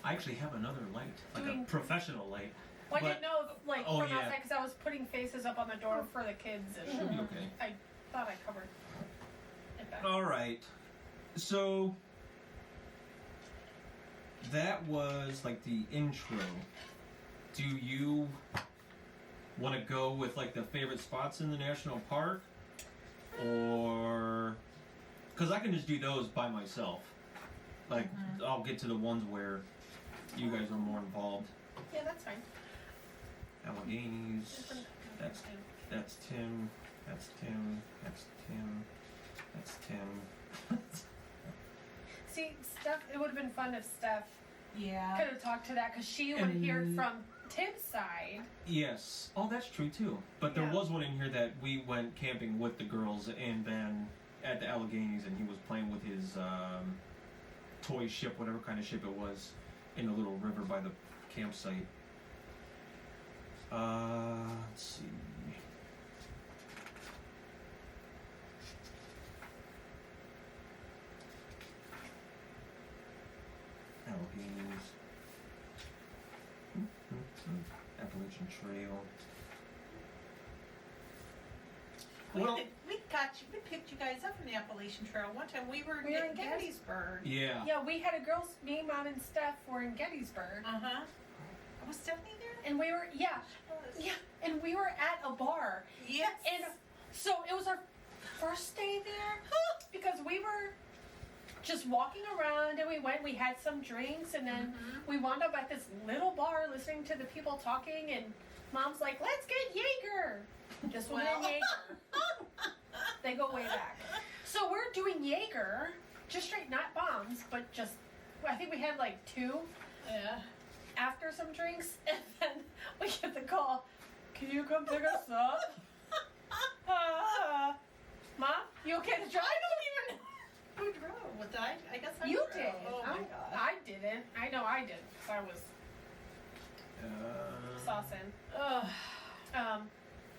I actually have another light, like Doing- a professional light. Well, I But- didn't know if, like, Oh, from yeah. outside, because I was putting faces up on the door for the kids, and Should be okay. I thought I covered it back. All right. So that was like the intro. Do you want to go with like the favorite spots in the national park, or because I can just do those by myself? Like I'll get to the ones where you guys are more involved. Yeah, that's fine. Alleghenies. That's Tim. That's Tim. That's Tim. That's Tim. See, Steph, it would have been fun if Steph Yeah. could have talked to that, because she would hear it from Tim's side. Yes. Oh, that's true too. But there Yeah. was one in here that we went camping with the girls, and then at the Alleghenies, and he was playing with his toy ship, whatever kind of ship it was, in the little river by the campsite. Let's see. Alleghenies. Appalachian Trail. Well, We picked you guys up from the Appalachian Trail one time. We were We were in in Gettysburg. yeah. Yeah, we had a girls, me, Mom, and Steph were in Gettysburg. Uh-huh. Was Stephanie there? And we were, yeah, and we were at a bar. Yes. And so it was our first day there because we were just walking around and we had some drinks and then we wound up at this little bar listening to the people talking and Mom's like, let's get Jaeger. This one and Jaeger. They go way back. So we're doing Jaeger, just straight, not bombs, but just, I think we had like 2 after some drinks and then we get the call, can you come pick us up? Mom, you okay to drive? I don't even know who drove. What did I guess I You drove. did. Oh my god. I didn't. I know I did. 'Cause I was saucing. Ugh.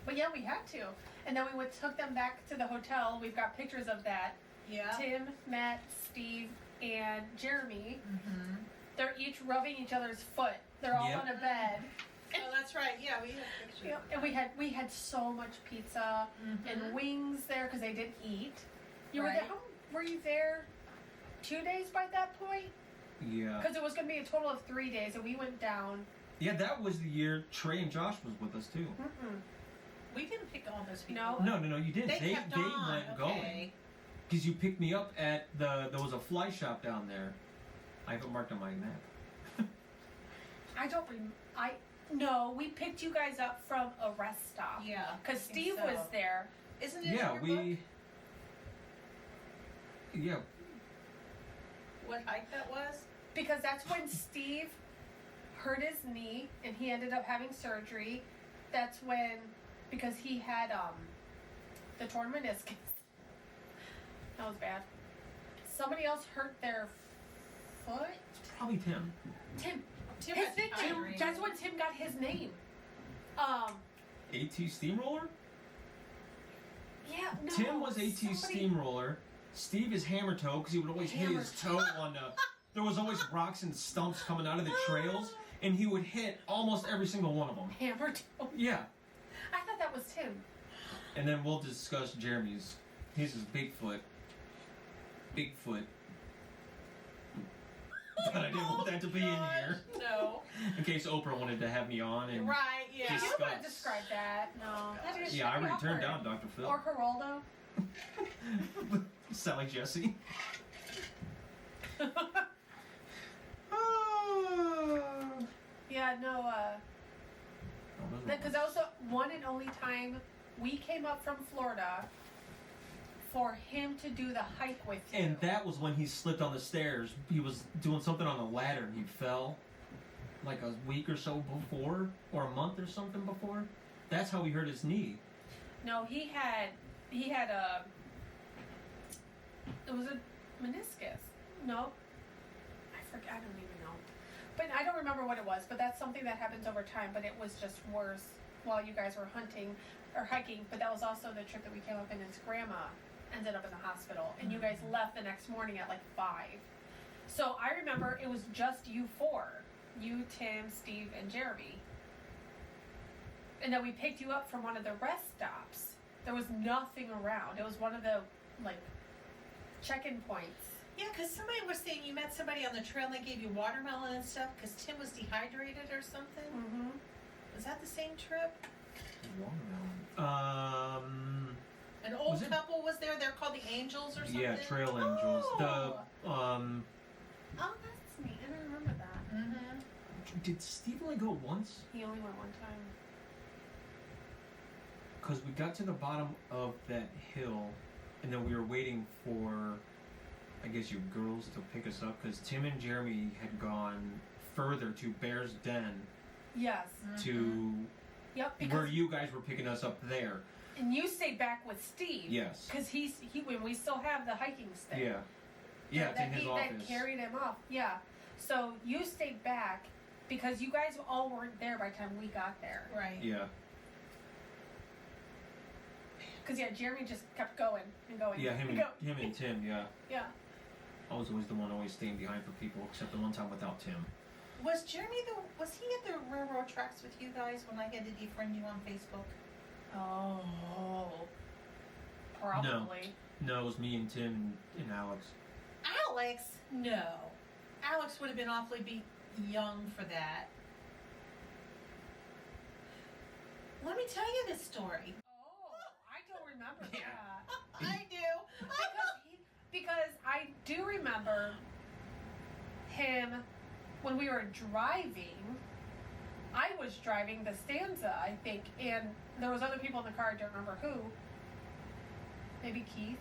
But yeah, we had to. And then we took them back to the hotel. We've got pictures of that. Yeah. Tim, Matt, Steve, and Jeremy. Mm-hmm. They're each rubbing each other's foot. They're all Yep. on a bed. Oh, that's right. Yeah, we have pictures. Yep. And we had so much pizza and wings there because they didn't eat. You were there. Right. Were you there 2 days by that point? Yeah. Because it was going to be a total of 3 days, and we went down. Yeah, that was the year Trey and Josh was with us too. We didn't pick all those people. No. No, you didn't. They kept on. went going. Okay. Because you picked me up at there was a fly shop down there. I have it marked on my map. I don't no, we picked you guys up from a rest stop. Yeah. Because I think Steve so. was there. Isn't it Yeah, in your book Yeah. what hike that was? Because that's when Steve hurt his knee and he ended up having surgery. That's when, because he had the torn meniscus. That was bad. Somebody else hurt their foot. Probably Tim. Tim. Tim His was name, Tim. dehydrated. That's when Tim got his name. AT Steamroller? Yeah, no. Tim was AT somebody- Steamroller. Steve is Hammer Toe because he would always hit his toe on the. There was always rocks and stumps coming out of the trails, and he would hit almost every single one of them. Hammer toe. Yeah. I thought that was Tim. And then we'll discuss Jeremy's. His is Bigfoot. Bigfoot. But I didn't want that to be in here. No. In case Oprah wanted to have me on and. Right, yeah. You Discuss. don't want to describe that. No. That is Yeah, I should be already turned awkward. down Dr. Phil. Or Geraldo. Sound like Jesse. Yeah, no, because that was the one and only time we came up from Florida for him to do the hike with you. And that was when he slipped on the stairs. He was doing something on the ladder and he fell like a week or so before, or a month or something before. That's how he hurt his knee. No, he had a, it was a meniscus. No, I forget, I don't even know. But I don't remember what it was, but that's something that happens over time, but it was just worse while you guys were hunting or hiking. But that was also the trip that we came up in. His grandma ended up in the hospital, and you guys left the next morning at like 5. So I remember it was just you 4. You, Tim, Steve, and Jeremy. And then we picked you up from one of the rest stops. There was nothing around. It was one of the, like, check-in points. Yeah, because somebody was saying you met somebody on the trail and they gave you watermelon and stuff because Tim was dehydrated or something. Mm-hmm. Was that the same trip? An old Was it- couple was there. They're called the Angels or something. Yeah, Trail Angels. Oh. Oh, that's neat. I don't remember that. Mm-hmm. Did Steve only go once? He only went one time. Because we got to the bottom of that hill, and then we were waiting for, I guess, you girls to pick us up, because Tim and Jeremy had gone further to Bear's Den Yes. to Yep. Because where you guys were picking us up there. and you stayed back with Steve. Yes. Because he when we still have the hiking stick. Yeah. Yeah, it's in that his that office. carried him off. Yeah. So you stayed back because you guys all weren't there by the time we got there. Right. Yeah. Because yeah, Jeremy just kept going and going. Yeah, him and Tim, yeah. Yeah. I was always the one always staying behind for people, except the one time without Tim. Was Jeremy was he at the railroad tracks with you guys when I had to defriend you on Facebook? Oh. Probably. No, it was me and Tim and Alex. Alex? No. Alex would have been awfully young for that. Let me tell you this story. Oh, I don't remember Yeah. that. I remember him when we were driving. I was driving the Stanza, I think, and there was other people in the car. I don't remember who. Maybe Keith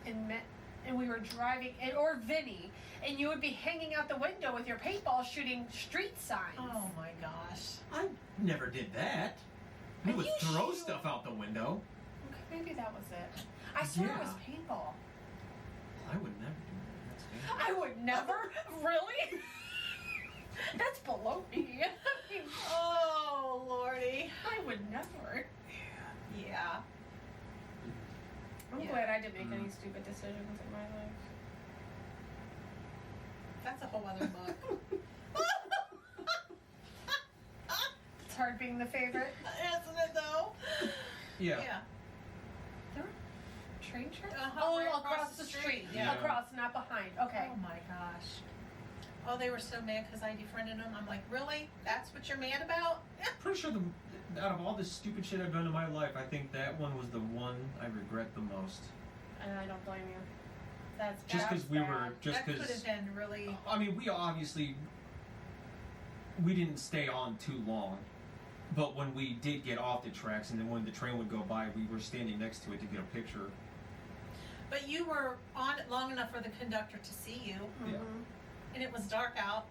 and we were driving, or Vinny, and you would be hanging out the window with your paintball shooting street signs. Oh my gosh. I never did that. I And would you throw shoot- stuff out the window. Okay, maybe that was it. I swear it was Yeah. paintball. I would never do that. That's dangerous. I would never. Really? That's below me. I mean, Oh lordy. I would never. Yeah. I'm Yeah. glad I didn't make any stupid decisions in my life. That's a whole other book. It's hard being the favorite. Isn't it though? Yeah. Yeah. There were train tracks? Uh-huh, right across the street. Yeah. Across, not behind. Okay. Oh my gosh. Oh, they were so mad because I defriended them. I'm like, really? That's what you're mad about? Pretty sure out of all the stupid shit I've done in my life, I think that one was the one I regret the most. And I don't blame you. That's Just bad. because we were, just that could because. have been really. I mean, we didn't stay on too long, but when we did get off the tracks, and then when the train would go by, we were standing next to it to get a picture. But you were on it long enough for the conductor to see you, Yeah. and it was dark out.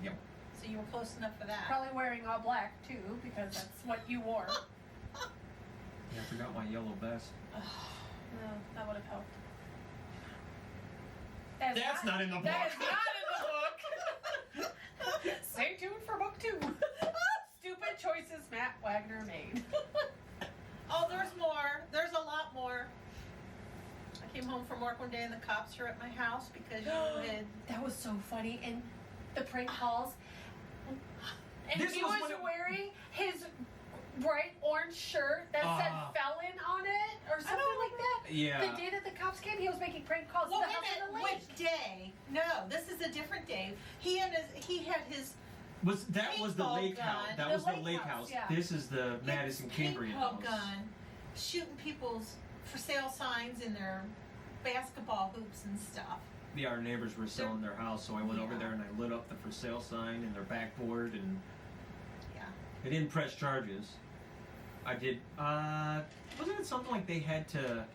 Yep. So you were close enough for that. Probably wearing all black too, because that's what you wore. Yeah, I forgot my yellow vest. No, that would have helped. That's not in the book. That is not in the book. Stay tuned for book 2. Stupid choices Matt Wagner made. Oh, there's more. There's a lot more. I came home from work one day and the cops were at my house because you had. That was so funny. And the prank calls. And This he was was when it- wearing his bright orange shirt that said felon on it or something like that. Yeah. The day that the cops came, he was making prank calls Well, to the wait house a on the minute. lake. Which day? No, this is a different day. He had his Was the paintball lake house? gun. That The was the lake lake house, house. yeah. This is the Madison Cambrian paintball house. gun, shooting people's for sale signs in their basketball hoops and stuff. Yeah, our neighbors were selling their house, so I went over Yeah. there and I lit up the for sale sign and their backboard, and Yeah. they didn't press charges. I did. Wasn't it something like they had to?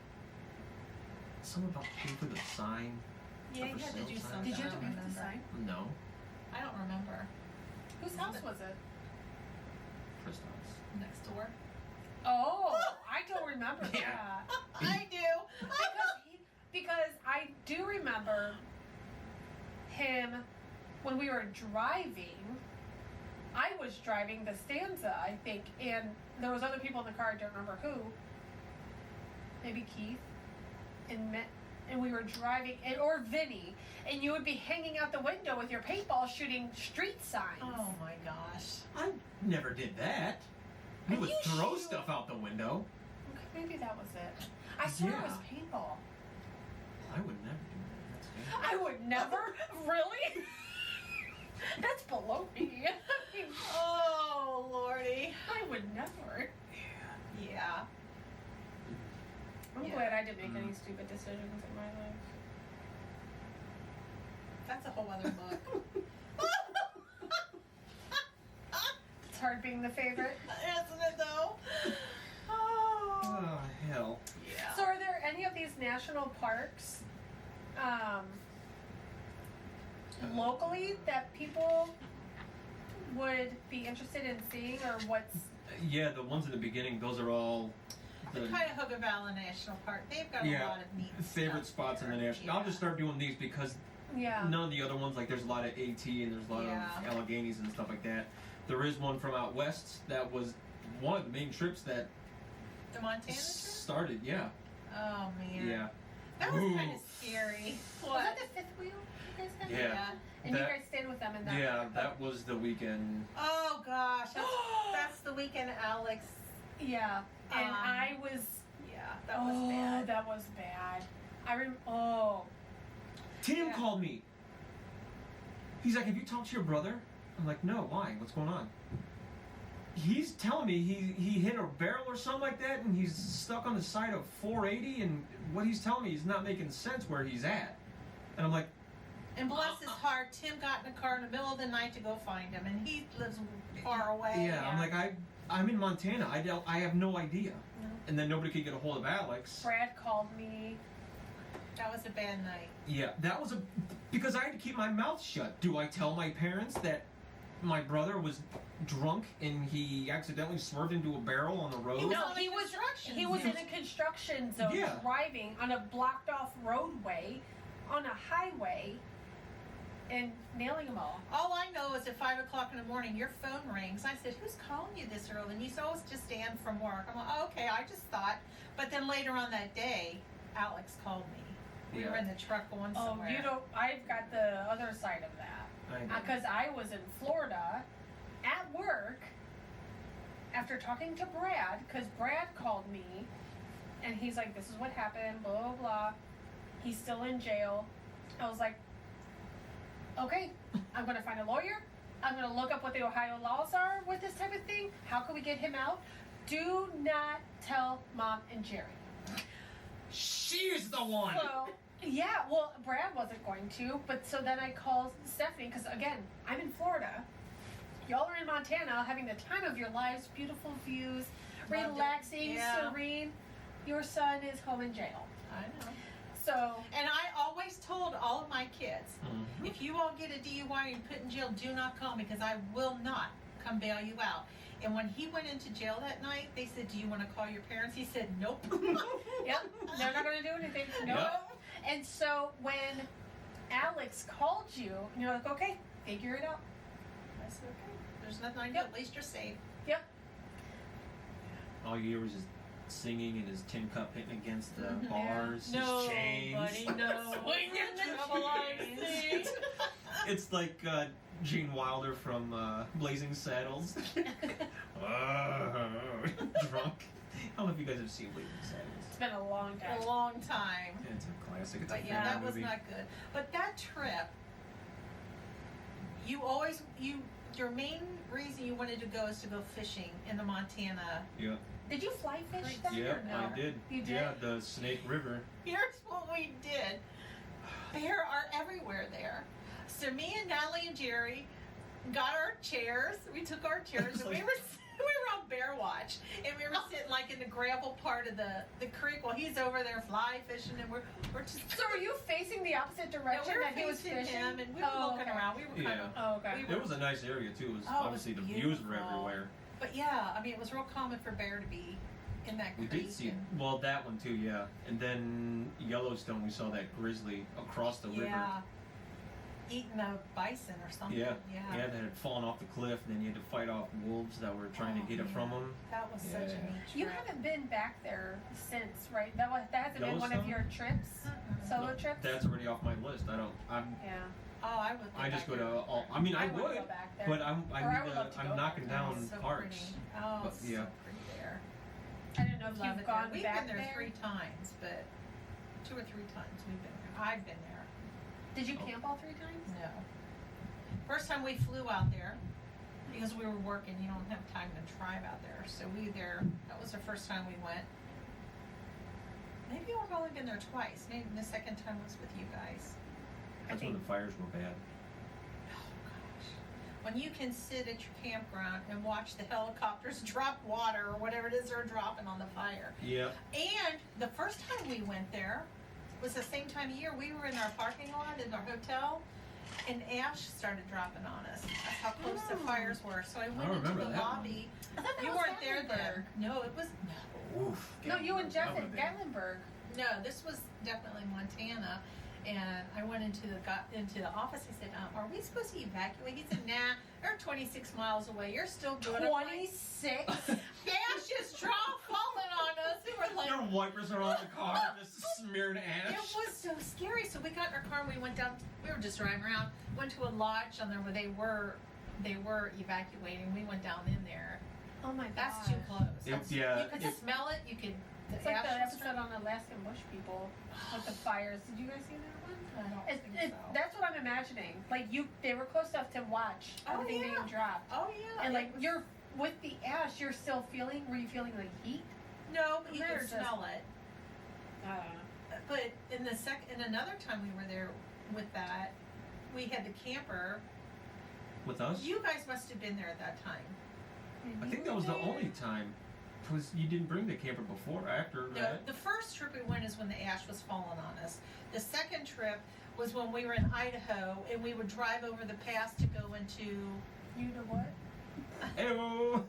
Something about pay for the sign? Yeah, you for had to sale do sign? something. Did you have to I pay don't for the remember. sign? No, I don't remember. Whose house was it? Kristen's. Next door. Oh, I don't remember Yeah. that. I do. Because I do remember him when we were driving. I was driving the Stanza, I think, and there was other people in the car. I don't remember who. Maybe Keith and we were driving, or Vinny, and you would be hanging out the window with your paintball shooting street signs. Oh my gosh. I never did that. I And would you throw shoot- stuff out the window. Okay, maybe that was it. I swear it was Yeah. paintball. I would never do that. That's dangerous. I would never. Really? That's below me. I mean, Oh lordy. I would never. Yeah. I'm Yeah. glad I didn't make any stupid decisions in my life. That's a whole other book. It's hard being the favorite. Isn't it though? Oh. Oh hell. Yeah. So, are there any of these national parks locally that people would be interested in seeing, or what's? Yeah, the ones in the beginning, those are all The Cuyahoga Valley National Park, they've got Yeah. a lot of neat favorite stuff spots in the there. national. I'll just start doing these because Yeah. none of the other ones, like there's a lot of AT and there's a lot Yeah. of Alleghenies and stuff like that. There is one from out west that was one of the main trips that The Montana trip? started. Yeah, Oh man. yeah. That was kind Ooh. of scary. Was What? that the fifth wheel? You guys had? Yeah. And you That- guys stayed with them in that. Yeah, that was the weekend. Oh gosh, that's the weekend Alex. Yeah. And I was. Yeah, that was Oh, bad. that was bad. Oh. Tim Yeah. called me. He's like, "Have you talked to your brother?" I'm like, "No, why? What's going on?" He's telling me he hit a barrel or something like that, and he's stuck on the side of 480. And what he's telling me is not making sense where he's at. And I'm like, And bless his heart, Tim got in a car in the middle of the night to go find him, and he lives far away. yeah. I'm like, I'm in Montana. I have no idea. No. And then nobody could get a hold of Alex. Brad called me. That was a bad night. Yeah, that was because I had to keep my mouth shut. Do I tell my parents that my brother was drunk and he accidentally swerved into a barrel on the road? No, he was in a construction zone, Yeah. driving on a blocked off roadway, on a highway, and nailing them all. All I know is at 5 o'clock in the morning, your phone rings. I said, "Who's calling you this early?" And he said, "Oh, it's just Dan from work." I'm like, "Oh, okay, I just thought." But then later on that day, Alex called me. We were in the truck going somewhere. Oh, you don't. I've got the other side of that. Because I was in Florida at work after talking to Brad, because Brad called me and he's like, "This is what happened, blah, blah, blah. He's still in jail." I was like, okay, I'm going to find a lawyer. I'm going to look up what the Ohio laws are with this type of thing. How can we get him out? Do not tell Mom and Jerry. She's the one! So, yeah, well, Brad wasn't going to, but so then I called Stephanie, because again, I'm in Florida. Y'all are in Montana having the time of your lives, beautiful views, Loved it. relaxing, Yeah. serene. Your son is home in jail. I know. So, And I always told all of my kids, Mhm. if you all get a DUI and put in jail, do not call me, because I will not come bail you out. And when he went into jail that night, they said, "Do you want to call your parents?" He said, "Nope." yep, they're not going to do anything. No. Yep. And so when Alex called you, you're like, okay, figure it out. I said, "Okay, there's nothing I can do. Yep. At least you're safe." Yep. All you hear was his singing and his tin cup hitting against the Mhm. bars, No, his chains. buddy, no. Swing your Trouble I chains. see. It's like Gene Wilder from Blazing Saddles. Drunk. I don't know if you guys have seen Blazing Saddles. It's been a long time. A long time. It's a classic. It's a But family yeah, that was movie. not good. But that trip, your main reason you wanted to go is to go fishing in the Montana. Yeah. Did you fly fish then Yeah, or no? I did. You did? Yeah, the Snake River. Here's what we did. Bear are everywhere there. So me and Natalie and Jerry got our chairs. We took our chairs and we were on bear watch, and we were sitting like in the gravel part of the creek while he's over there fly fishing, and we're just. So were you facing the opposite Yeah, direction we were that he was facing fishing? him, and we were looking okay. around. We were kind of. Oh, okay. We It was a nice area too. It was Oh, it was obviously the views were beautiful. everywhere. But yeah, I mean, it was real common for bear to be in that We creek. did see and- well that one too, yeah. And then Yellowstone, we saw that grizzly across the river. Yeah. Eating a bison or something. Yeah, Yeah. yeah, that had fallen off the cliff, and then you had to fight off wolves that were trying to get it from them. That was such a Yeah. neat trip. You haven't been back there since, right? That hasn't been one of Yellowstone? your trips, Mm-mm. solo No, trips. That's already off my list. Yeah. Oh, I would. I just go back to there. all. I mean, I would would, go back there. but Or I would love to go I'm knocking back there. down It's so parks. pretty. Oh, But, it's yeah. so pretty there. I don't know if Love you've it gone there. We've back been there 3 times, but 2 or 3 times we've been there. I've been there. Did you Oh. camp all 3 times? No. First time we flew out there, because we were working, you don't have time to drive out there. So that was the first time we went. Maybe we've only been there twice. Maybe the second time was with you guys. That's when the fires were bad. Oh gosh. When you can sit at your campground and watch the helicopters drop water or whatever it is they're dropping on the fire. Yeah. And the first time we went there was the same time of year. We were in our parking lot in our hotel, and ash started dropping on us. That's how close the fires were. So I went into remember the that one. lobby. I thought that You was weren't there Gatlinburg. then. No, it was Oof. No, you and That Jeff would've at been- Gatlinburg. no. This was definitely Montana. And I went into the office. I said, "Are we supposed to evacuate?" He said, "Nah, they're 26 miles away. You're still good." I'm like, 26? ash just dropped falling on us. We were like, Your wipers are on the car, just smeared ash. it was so scary. So we got in our car and we went down. We were just driving around. Went to a lodge on there where they were evacuating. We went down in there. Oh my god. That's too close. Yeah, You could it- smell it. You could. It's like the ash was episode on Alaskan Bush People with the fires. Did you guys see that one? I don't think so. That's what I'm imagining. Like they were close enough to watch Oh, everything yeah. being dropped. Oh yeah. And it like was- you're with the ash, you're still feeling. Were you feeling like heat? no, but you They're could just- smell it. I don't know. But in another time we were there, with that. We had the camper. With us? You guys must have been there at that time. I think that was the only time. Because you didn't bring the camper before or after, No, right? the first trip we went is when the ash was falling on us. The second trip was when we were in Idaho and we would drive over the pass to go into. You know what? Ew.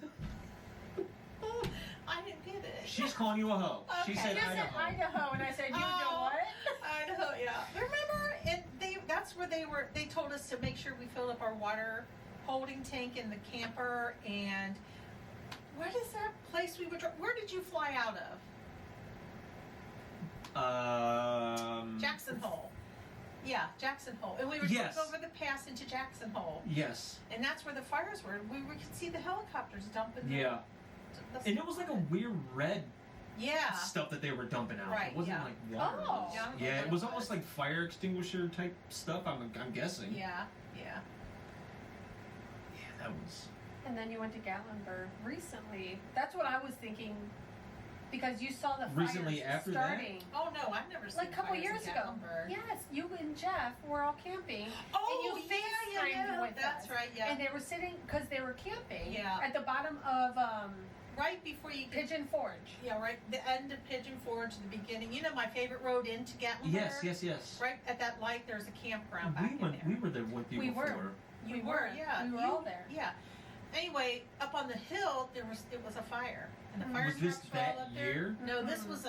I didn't get it. She's calling you a hoe. She Okay. said You said Idaho. Idaho, and I said, you know Oh. what? Idaho, yeah. Remember, and that's where they were. They told us to make sure we filled up our water holding tank in the camper. And what is that place we would? Where did you fly out of? Jackson Hole. Yeah, Jackson Hole. And we would Yes. drive over the pass into Jackson Hole. Yes. And that's where the fires were. We could see the helicopters dumping. Yeah. The And it was like a weird red yeah. stuff that they were dumping out. Right, It wasn't yeah. like water. Oh. It Yeah, I don't was, know yeah, what it was it almost was. like fire extinguisher type stuff. I'm guessing. Yeah. Yeah, that was. And then you went to Gatlinburg recently. That's what I was thinking, because you saw the fires Recently after that? starting. Oh no, I've never seen Like a couple fires years in ago. Gatlinburg. Yes, you and Jeff were all camping. Oh, and you yeah, FaceTimed with that's us. right, yeah. And they were sitting, because they were camping Yeah. at the bottom of Right before you get, Pigeon Forge. yeah, right, the end of Pigeon Forge to the beginning. You know my favorite road into Gatlinburg? Yes. Right at that light, there's a campground back in there. We were there with you We were. before. You were, yeah. We were You- all there. Yeah. Anyway, up on the hill, it was a fire, and the Mm. fire Was this trucks were all that up there. year? No, this Mm. was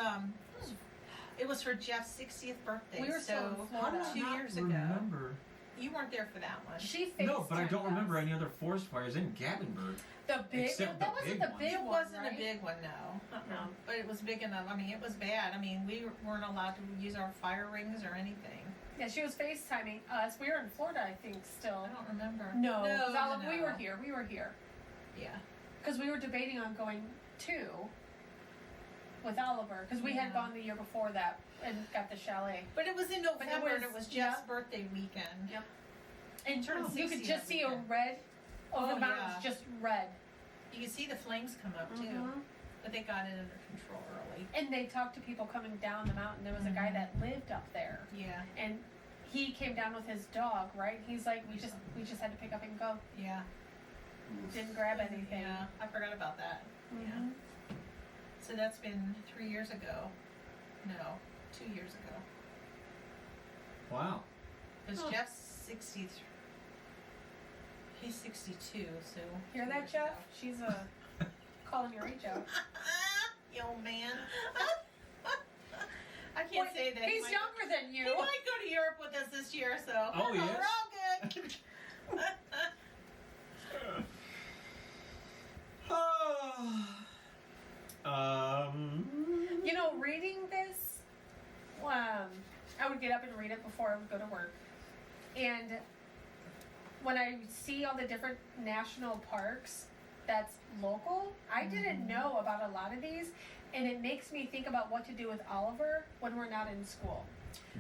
it was for Jeff's 60th birthday. We were still in so Florida. 2 years ago. Remember? You weren't there for that one. She FaceTimed No, but I don't us. remember any other forest fires in Gatlinburg. The big, Except that the wasn't big the one. big It one, wasn't right? a big one, no. No. But it was big enough. I mean, it was bad. I mean, we weren't allowed to use our fire rings or anything. Yeah, she was FaceTiming us. We were in Florida, I think, still. I don't remember. No, no, 'cause no. we were here. We were here. Yeah. Because we were debating on going too with Oliver. Because we had Yeah. gone the year before that and got the chalet. But it was in November and it was Jeff's yeah. birthday weekend. Yep. And turned you 60 could just that see a weekend. red over Oh, the mountains, yeah. just red. You could see the flames come up too. Mhm. But they got it under control early. And they talked to people coming down the mountain. There was a guy Mhm. that lived up there, Yeah. and he came down with his dog. Right? He's like, we just had to pick up and go. Yeah. Didn't grab anything. Yeah. I forgot about that. Mhm. So that's been 3 years ago. No, 2 years ago. Wow. Because Huh. Jeff's 63. He's 62, so. Hear 2 that, years Jeff? ago. She's calling your age out. You old man. I can't say that. He He's might- younger than you. He might go to Europe with us this year, so. Oh, yes? We're all good. You know, reading this, I would get up and read it before I would go to work. And when I see all the different national parks that's local, I didn't know about a lot of these. And it makes me think about what to do with Oliver when we're not in school.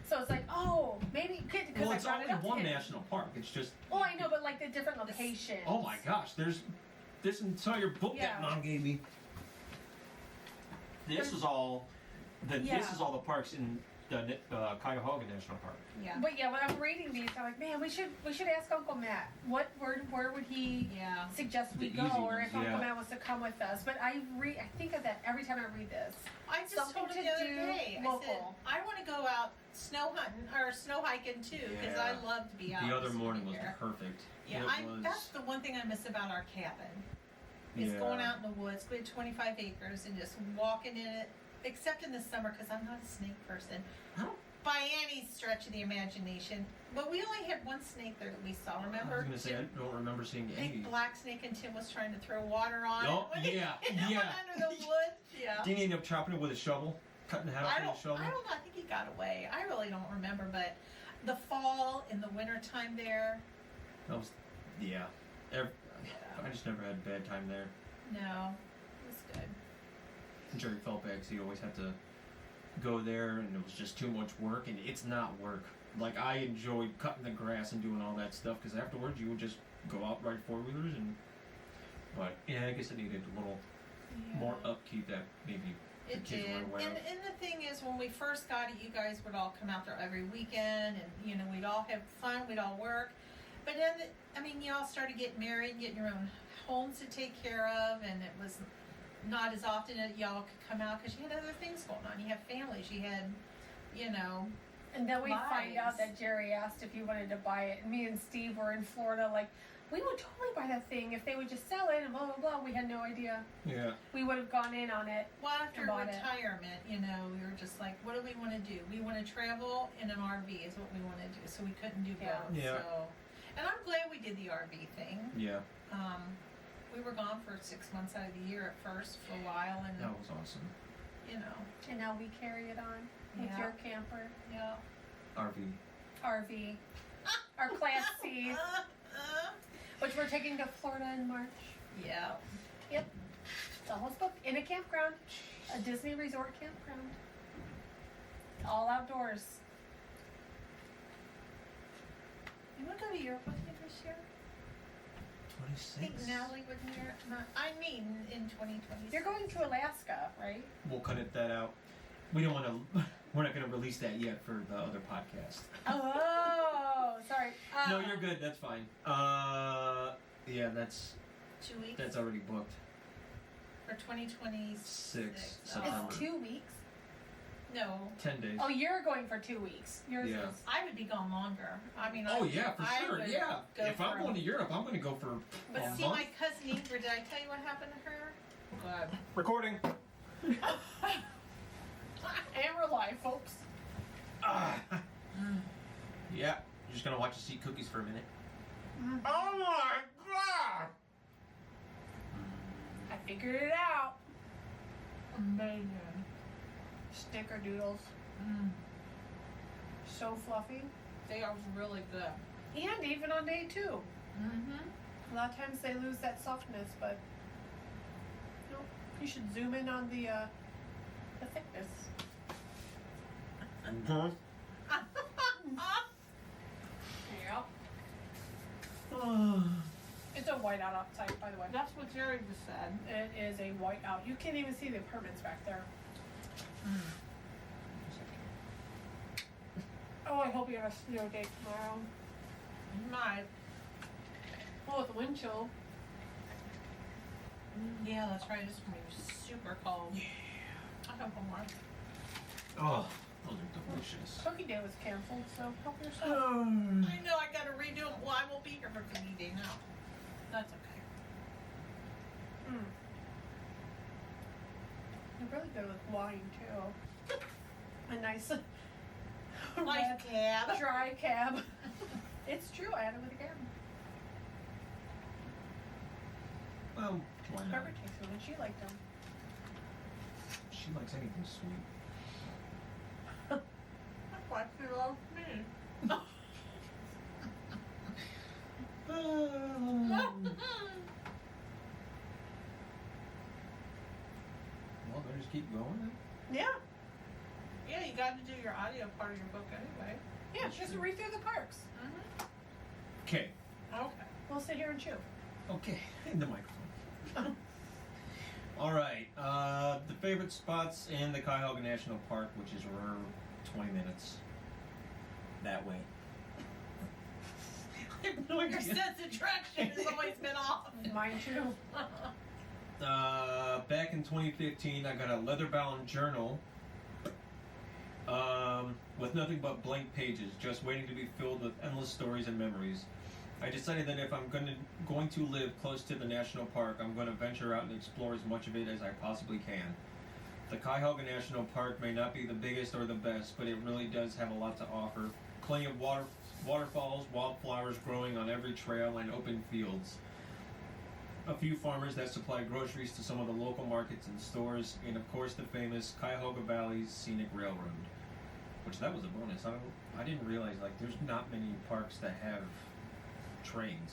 So it's like, oh, maybe, because Well, I it's brought only it up to one him. national park. It's just. Oh, I know, but like the different locations. Oh my gosh, there's this entire book that Yeah. Mom gave me. This is all. This Yeah. is all the parks in the Cuyahoga National Park. Yeah. But yeah, when I'm reading these, I'm like, man, we should ask Uncle Matt. Where would he Yeah. suggest we The go, easy or ones, if Uncle yeah. Matt wants to come with us? But I think of that every time I read this. I just Something told him to the other do day. I said, local. I want to go out snow hunting or snow hiking too, because I Yeah. love to be out. The other this morning was year. perfect. Yeah, It was. that's the one thing I miss about our cabin. Is Yeah. going out in the woods. We had 25 acres and just walking in it, except in the summer because I'm not a snake person. I don't- By any stretch of the imagination. But we only had one snake there that we saw, I remember? was gonna say I don't remember seeing any. Big black snake, and Tim was trying to throw water on Oh, it. when he- yeah, it went yeah. under the wood. Yeah. Didn't he end up chopping it with a shovel, cutting the head off I with don't, a shovel? I don't know. I think he got away. I really don't remember, but the fall and the winter time there, That was, yeah. I just never had a bad time there. no, it was good. Jerry Feltbags, he always had to go there, and it was just too much work, and it's not work. Like, I enjoyed cutting the grass and doing all that stuff, because afterwards you would just go out, ride four-wheelers, and... But, yeah, I guess it needed a little more upkeep that maybe It kids did. were aware of. And the thing is, when we first got it, you guys would all come out there every weekend, and you know, we'd all have fun, we'd all work. But then, I mean, you all started getting married, getting your own homes to take care of, and it was not as often that y'all could come out because you had other things going on. You have families, you had, you know. And then we find out Lives. that Jerry asked if you wanted to buy it, and me and Steve were in Florida, like, we would totally buy that thing if they would just sell it, and blah, blah, blah. We had no idea. Yeah. We would have gone in on it. Well, after Bought it. retirement, you know, we were just like, what do we want to do? We want to travel in an RV is what we want to do. So we couldn't do Yeah. both. Yeah. So, and I'm glad we did the RV thing. Yeah. We were gone for 6 months out of the year at first for a while, and That was awesome. you know, And now we carry it on with Yeah. your camper, yeah. RV. RV, our Class C, which we're taking to Florida in March. Yeah. It's almost booked in a campground, a Disney resort campground. All outdoors. You want to go to Europe with me this year? I 26. think Natalie would hear. I mean, in 2026. You're going to Alaska, right? We'll cut it that out. We don't want to. We're not going to release that yet for the other podcast. Oh, sorry. No, you're good. That's fine. Yeah, that's 2 weeks already booked. for 2026. 6 Oh. September. It's 2 weeks. No, 10 days. Oh, you're going for 2 weeks. Yours Yeah. is. I would be gone longer. I mean, Oh yeah, for I sure. would Yeah. go If I'm for- going to Europe, I'm going to go for But a see, month. my cousin Ingrid, did I tell you what happened to her? God. Recording. And we're live, folks. Yeah. You're just going to watch us eat cookies for a minute. Mm. Oh my god! I figured it out. Amazing. Snickerdoodles. So fluffy. They are really good. And even on day 2. Mm-hmm. A lot of times they lose that softness, but no, you should zoom in on the thickness. Huh? Yeah. It's a whiteout outside, by the way. That's what Jerry just said. It is a whiteout. You can't even see the permits back there. Oh, I hope you have a snow day tomorrow. You might. Well, with the wind chill. Yeah, that's right. It's going to be super cold. Yeah. I hope I'm right. Oh, those are delicious. Cookie day was canceled, so help yourself. I know I got to redo them. Well, I won't be here for Cookie Day now. That's okay. Mm. You're really good with wine too. A nice Nice red, cab. dry cab. It's true. I had it with a cab. Well, why not? Pepper takes them, and she liked them. She likes anything sweet. That's why she loves me. Well, better just keep going. Yeah. Yeah, you got to do your audio part of your book anyway. Yeah, just read through the parks. Mm-hmm. Okay. Okay. We'll sit here and chew. Okay. In the microphone. All right. The favorite spots in the Cuyahoga National Park, which is around 20 minutes that way. I have no Your idea. sense of direction has always been off. Mine too. Back in 2015, I got a leather-bound journal with nothing but blank pages, just waiting to be filled with endless stories and memories. I decided that if I'm going to live close to the national park, I'm going to venture out and explore as much of it as I possibly can. The Cuyahoga National Park may not be the biggest or the best, but it really does have a lot to offer. Plenty of waterfalls, wildflowers growing on every trail, and open fields. A few farmers that supply groceries to some of the local markets and stores, and of course the famous Cuyahoga Valley's Scenic Railroad. Which that was a bonus. I didn't realize there's not many parks that have trains.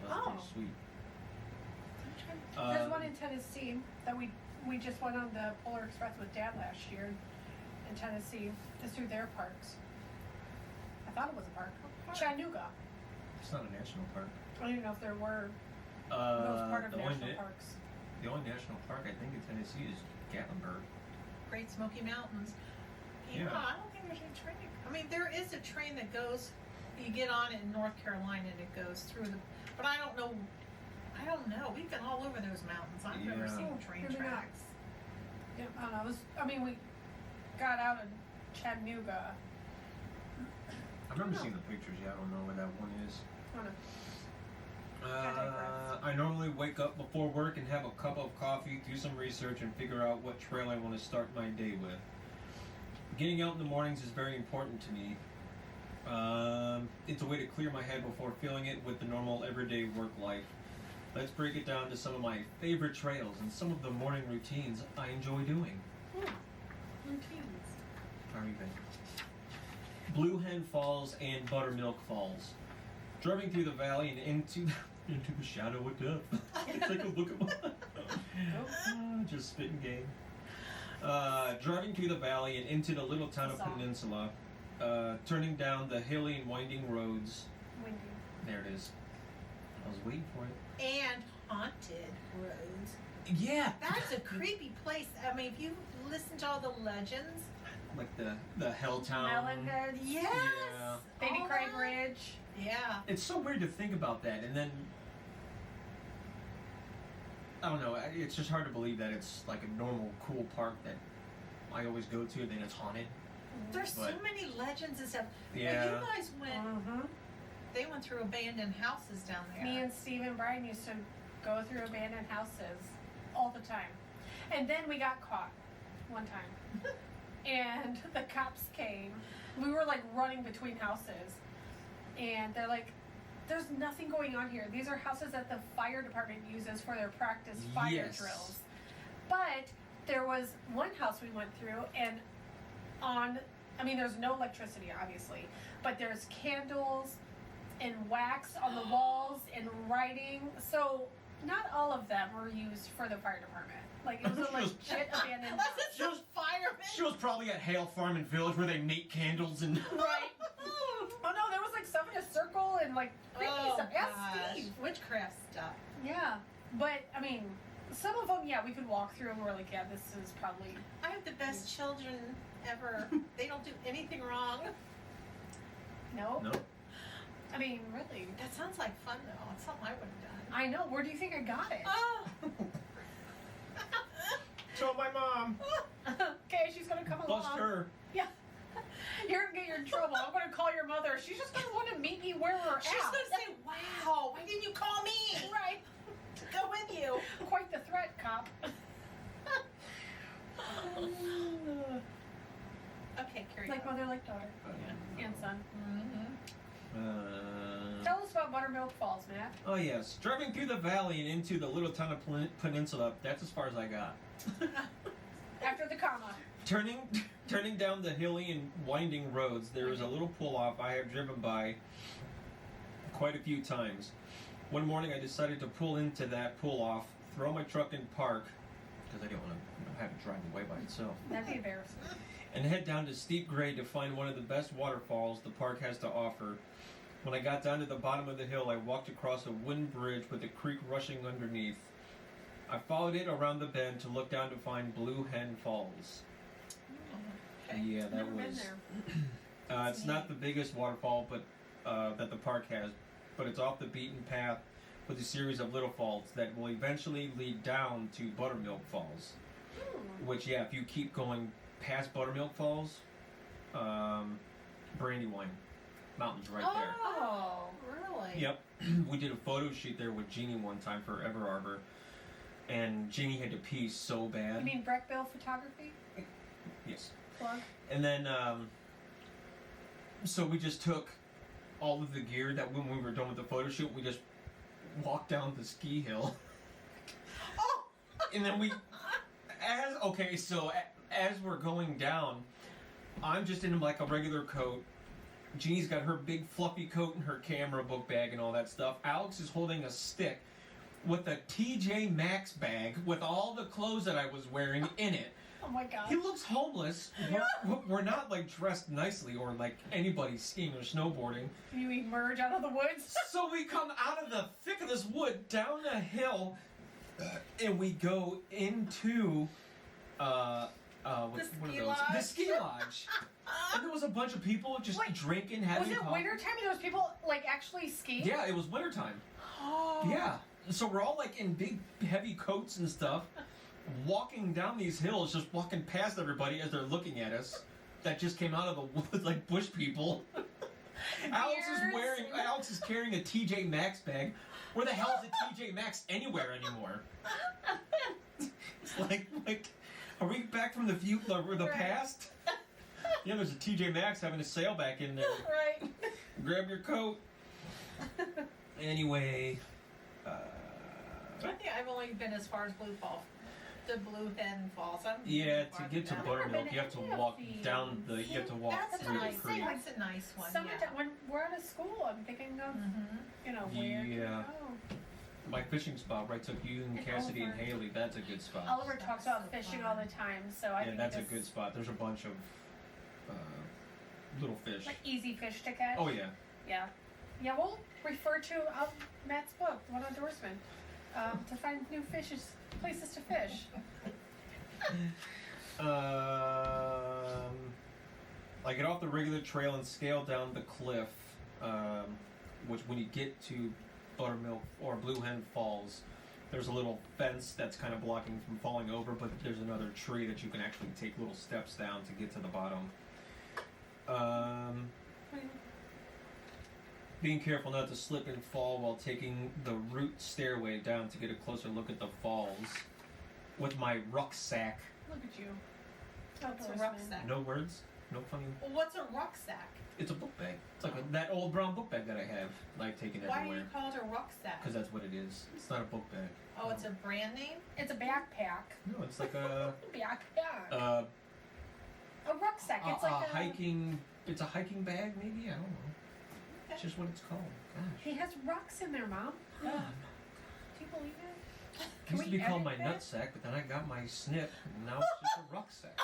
So that's pretty sweet. There's one in Tennessee that we just went on the Polar Express with Dad last year in Tennessee. It's through their parks. I thought it was a park. Chattanooga. It's not a national park. I don't even know if there were those part of the national only parks. the only national park I think in Tennessee is Gatlinburg. Great Smoky Mountains. Yeah, Yeah. I don't think there's any train. I mean, there is a train that goes. You get on it in North Carolina and it goes through the. But I don't know. We've been all over those mountains. I've never Yeah. seen train Maybe not. tracks. Yeah, I don't know. We got out in Chattanooga. I remember seeing the pictures. Yeah, I don't know where that one is. I don't know. digress. I normally wake up before work and have a cup of coffee, do some research, and figure out what trail I want to start my day with. Getting out in the mornings is very important to me. It's a way to clear my head before filling it with the normal everyday work life. Let's break it down to some of my favorite trails and some of the morning routines I enjoy doing. Routines. How are you been? Blue Hen Falls and Buttermilk Falls. Driving through the valley and into the shadow of death. Take a look at my just spitting game. Driving through the valley and into the little town of Peninsula, turning down the hilly and winding roads. Windy. There it is. I was waiting for it. And haunted roads. Yeah. That's a creepy place. I mean, if you listen to all the legends. Like the Hell Town. Melonheads. Yes. Yeah. Baby all Craig that. Ridge. Yeah. It's so weird to think about that, and then I don't know. It's just hard to believe that it's like a normal, cool park that I always go to, and then it's haunted. There's so But- many legends and stuff. Yeah. Well, you guys went. Mm-hmm. They went through abandoned houses down there. Me and Steve and Brian used to go through abandoned houses all the time. And then we got caught one time. And the cops came. We were like running between houses. And they're like, there's nothing going on here. These are houses that the fire department uses for their practice fire Yes. drills. But there was one house we went through, and there's no electricity, obviously, but there's candles and wax on the walls and writing. So not all of them were used for the fire department. Like, it was a legit abandoned house. This is a fireman. She was probably at Hale Farm and Village where they make candles and. Right. Oh no, there was like stuff in a circle and like creepy stuff. Yeah, Steve. Witchcraft stuff. Yeah. But, I mean, some of them, yeah, we could walk through and we're like, yeah, this is probably... I have the best children ever. They don't do anything wrong. No. No. I mean, really. That sounds like fun though. It's something I would have done. I know. Where do you think I got it? Oh. Told my mom. Okay, she's gonna come along. Bust her. Yeah. You're gonna get in trouble. I'm gonna call your mother. She's just gonna want to meet me where we're She's at. gonna say, "Wow, why didn't you call me Right. to go with you?" Quite the threat, cop. Okay, carry Like on. mother, like daughter. And son. Tell us about Buttermilk Falls, Matt. Oh yes, driving through the valley and into the little town of Peninsula. That's as far as I got. After the comma. Turning down the hilly and winding roads, there is a little pull-off I have driven by quite a few times. One morning I decided to pull into that pull-off, throw my truck in park, because I didn't want to have it drive away by itself, That'd be embarrassing. and head down to steep grade to find one of the best waterfalls the park has to offer. When I got down to the bottom of the hill, I walked across a wooden bridge with a creek rushing underneath. I followed it around the bend to look down to find Blue Hen Falls. Okay. Yeah, that Never been was. there. It's not the biggest waterfall, but that the park has, but it's off the beaten path with a series of little falls that will eventually lead down to Buttermilk Falls. Which, yeah, if you keep going past Buttermilk Falls, Brandywine Mountain's right there. Oh, really? Yep. We did a photo shoot there with Jeannie one time for Ever Arbor, and Jeannie had to pee so bad. You mean Breckville Photography? Yes. Plug? And then, so we just took all of the gear that when we were done with the photo shoot, we just walked down the ski hill. Oh! And then as we're going down, I'm just in like a regular coat. Jeannie's got her big fluffy coat and her camera, book bag, and all that stuff. Alex is holding a stick with a TJ Maxx bag with all the clothes that I was wearing in it. Oh my god. He looks homeless. We're not like dressed nicely or like anybody skiing or snowboarding. You emerge out of the woods. So we come out of the thick of this wood, down the hill, and we go into what are ski those? lodge? The ski lodge. And there was a bunch of people just Wait, drinking, Was having it coffee. wintertime and there was people like actually skiing? Yeah, it was wintertime. Oh. Yeah. So we're all like in big, heavy coats and stuff, walking down these hills, just walking past everybody as they're looking at us. That just came out of the woods, like bush people. Alex is carrying a TJ Maxx bag. Where the hell is a TJ Maxx anywhere anymore? It's like, are we back from the Right. past? Yeah, there's a TJ Maxx having a sale back in there. Right. Grab your coat. Anyway, I think I've only been as far as Blue Hen Falls. yeah, to get to I've never Buttermilk, been you have to any of walk these. down the. You have to walk That's a through the nice creek. one. That's a nice one. Summertime, Yeah. when we're out of school, I'm thinking of, where can we Yeah. go? My fishing spot, right? Took you and And Cassidy and Oliver. Haley. That's a good spot. Oliver talks about so fishing fun. all the time, so I Yeah, think that's a it's good spot. There's a bunch of little fish. like easy fish to catch. Oh yeah. Yeah. Yeah, we'll refer to Matt's book, One Outdoorsman, to find new places to fish. I get off the regular trail and scale down the cliff, which when you get to Buttermilk or Blue Hen Falls, there's a little fence that's kind of blocking from falling over, but there's another tree that you can actually take little steps down to get to the bottom. Being careful not to slip and fall while taking the root stairway down to get a closer look at the falls. With my rucksack. Look at you. What's a Outdoorsman. rucksack? No words? No funny. Well, what's a rucksack? It's a book bag. It's like that old brown book bag that I have. I've taken Why do everywhere. you call it a rucksack? Because that's what it is. It's not a book bag. Oh, it's a brand name? It's a backpack. No, it's like a Backpack. a A rucksack. It's like a hiking. It's a hiking bag, maybe. I don't know. It's just what it's called. Gosh. He has rocks in there, Mom. Yeah. Do you believe it? It Can used to we be called my edit that? nutsack, but then I got my snip, and now it's just a rucksack.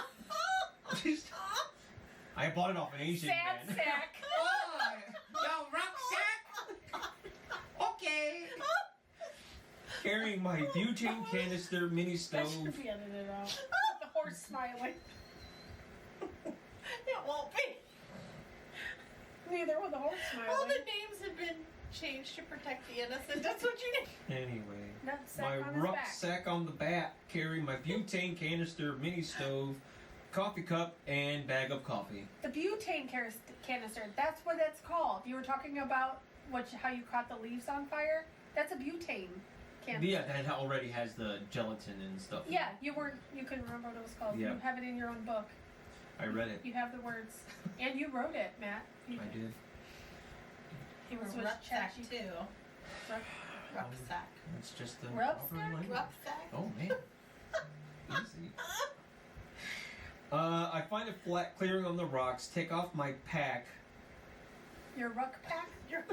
I bought it off an Asian Sad man. sack. Oh, no rucksack. Okay. Carrying my butane canister mini That stove. should be edited out. The horse smiling. It won't be. Neither will the horse All the smiling. names have been changed to protect the innocent. That's what you need. Anyway, Nutsack my on his back. rucksack on the back, carrying my butane canister, mini stove, coffee cup, and bag of coffee. The butane canister. That's what it's called. You were talking about how you caught the leaves on fire. That's a butane canister. Yeah, that already has the gelatin and stuff. Yeah, you couldn't remember what it was called. Yeah. You have it in your own book. I read it. You have the words, and you wrote it, Matt. I did. You were This was rucksack Chachi. too. Rucksack. It's just the Rucksack? proper language. Rucksack. Oh man. Easy. I find a flat clearing on the rocks, take off my pack, Your ruck pack. Your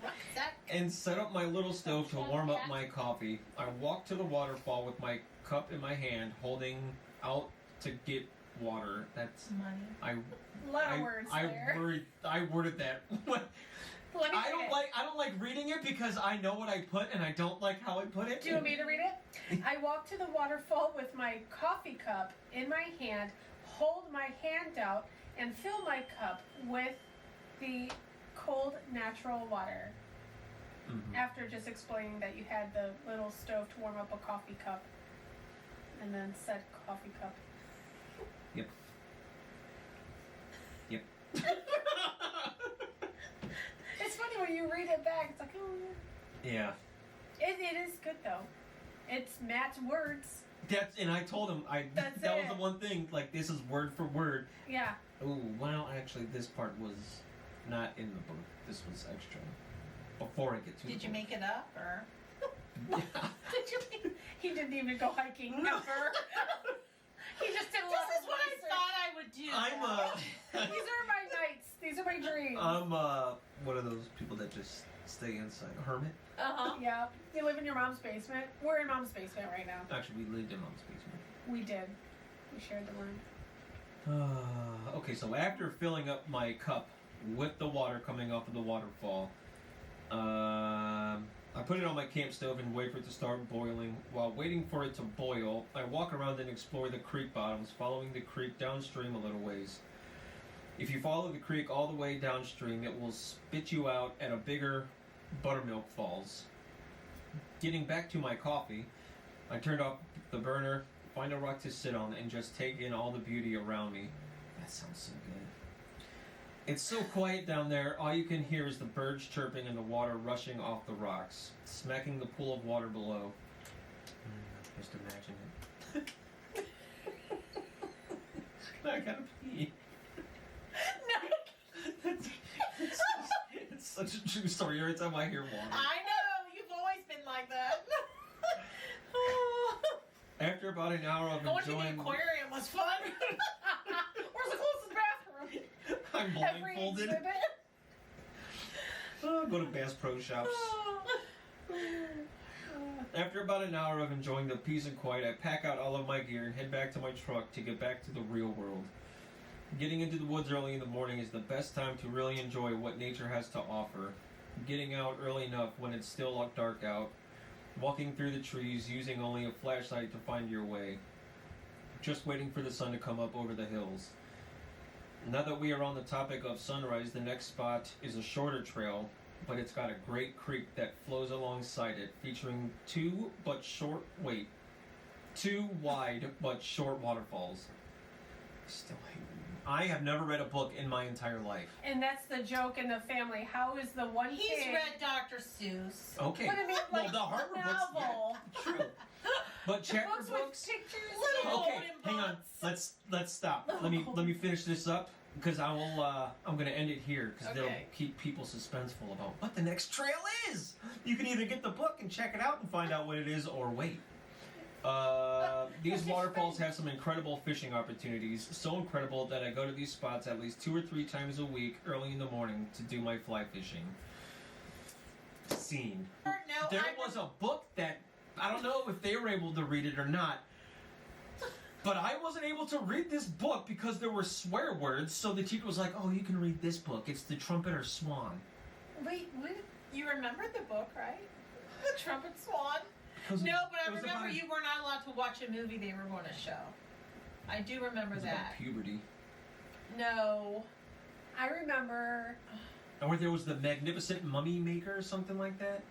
rucksack. and set up my little stove to warm up my coffee. I walk to the waterfall with my cup in my hand, holding out to get water. That's Money. A lot of words there. I worded that. Let me I read it. don't like reading it because I know what I put and I don't like how I put it. Do you want me to read it? I walk to the waterfall with my coffee cup in my hand, hold my hand out, and fill my cup with the cold natural water. Mhm. After just explaining that you had the little stove to warm up a coffee cup, and then said coffee cup. Yep. Yep. It's funny when you read it back. It's like, oh Yeah. yeah. It is good though. It's Matt's words. And I told him That's that was it. the one thing. Like this is word for word. Yeah. Oh well, actually, this part was not in the book. This was extra. Before I get to. Did the you make it up or? book. Did you? He didn't even go hiking ever. He just did a lot This is of what I research. thought I would do. These are my nights. These are my dreams. I'm one of those people that just stay inside. A hermit. Uh-huh. Yeah. You live in your mom's basement. We're in mom's basement right now. Actually, we lived in mom's basement. We did. We shared the room. Okay, so after filling up my cup with the water coming off of the waterfall, I put it on my camp stove and wait for it to start boiling. While waiting for it to boil, I walk around and explore the creek bottoms, following the creek downstream a little ways. If you follow the creek all the way downstream, it will spit you out at a bigger buttermilk falls. Getting back to my coffee, I turned off the burner, find a rock to sit on, and just take in all the beauty around me. That sounds so good. It's so quiet down there, all you can hear is the birds chirping and the water rushing off the rocks, smacking the pool of water below. Just imagine it. I gotta pee. No. It's such a true story. Every time I hear water. I know, you've always been like that. After about an hour of Going to the enjoying, aquarium was fun. Where's the closest bathroom? I'm Every blindfolded. exhibit. Oh, go to Bass Pro Shops. After about an hour of enjoying the peace and quiet, I pack out all of my gear and head back to my truck to get back to the real world. Getting into the woods early in the morning is the best time to really enjoy what nature has to offer. Getting out early enough when it's still dark out. Walking through the trees using only a flashlight to find your way. Just waiting for the sun to come up over the hills. Now that we are on the topic of sunrise, the next spot is a shorter trail, but it's got a great creek that flows alongside it, featuring two wide but short waterfalls. Still hate them. I have never read a book in my entire life. And that's the joke in the family. How is the one He's kid? read Dr. Seuss. Okay. But I mean, Well, like the Harper books, novel. yeah, true. But chapter Books books. with pictures. Little Okay, golden hang on. butts. Let's stop. Let me finish this up because I will. I'm gonna end it here because they'll Okay. keep people suspenseful about what the next trail is. You can either get the book and check it out and find out what it is, or wait. These waterfalls have some incredible fishing opportunities. So incredible that I go to these spots at least 2 or 3 times a week, early in the morning, to do my fly fishing. Scene. No, There I was a book that I don't know if they were able to read it or not, but I wasn't able to read this book because there were swear words. So the teacher was like, "Oh, you can read this book. It's The Trumpeter Swan." Wait, what? You remembered the book, right? The Trumpet Swan. Because No, but I it was remember about- you were not allowed to watch a movie they were going to show. I do remember It was about that. puberty. No. I remember Or there was the Magnificent Mummy Maker or something like that.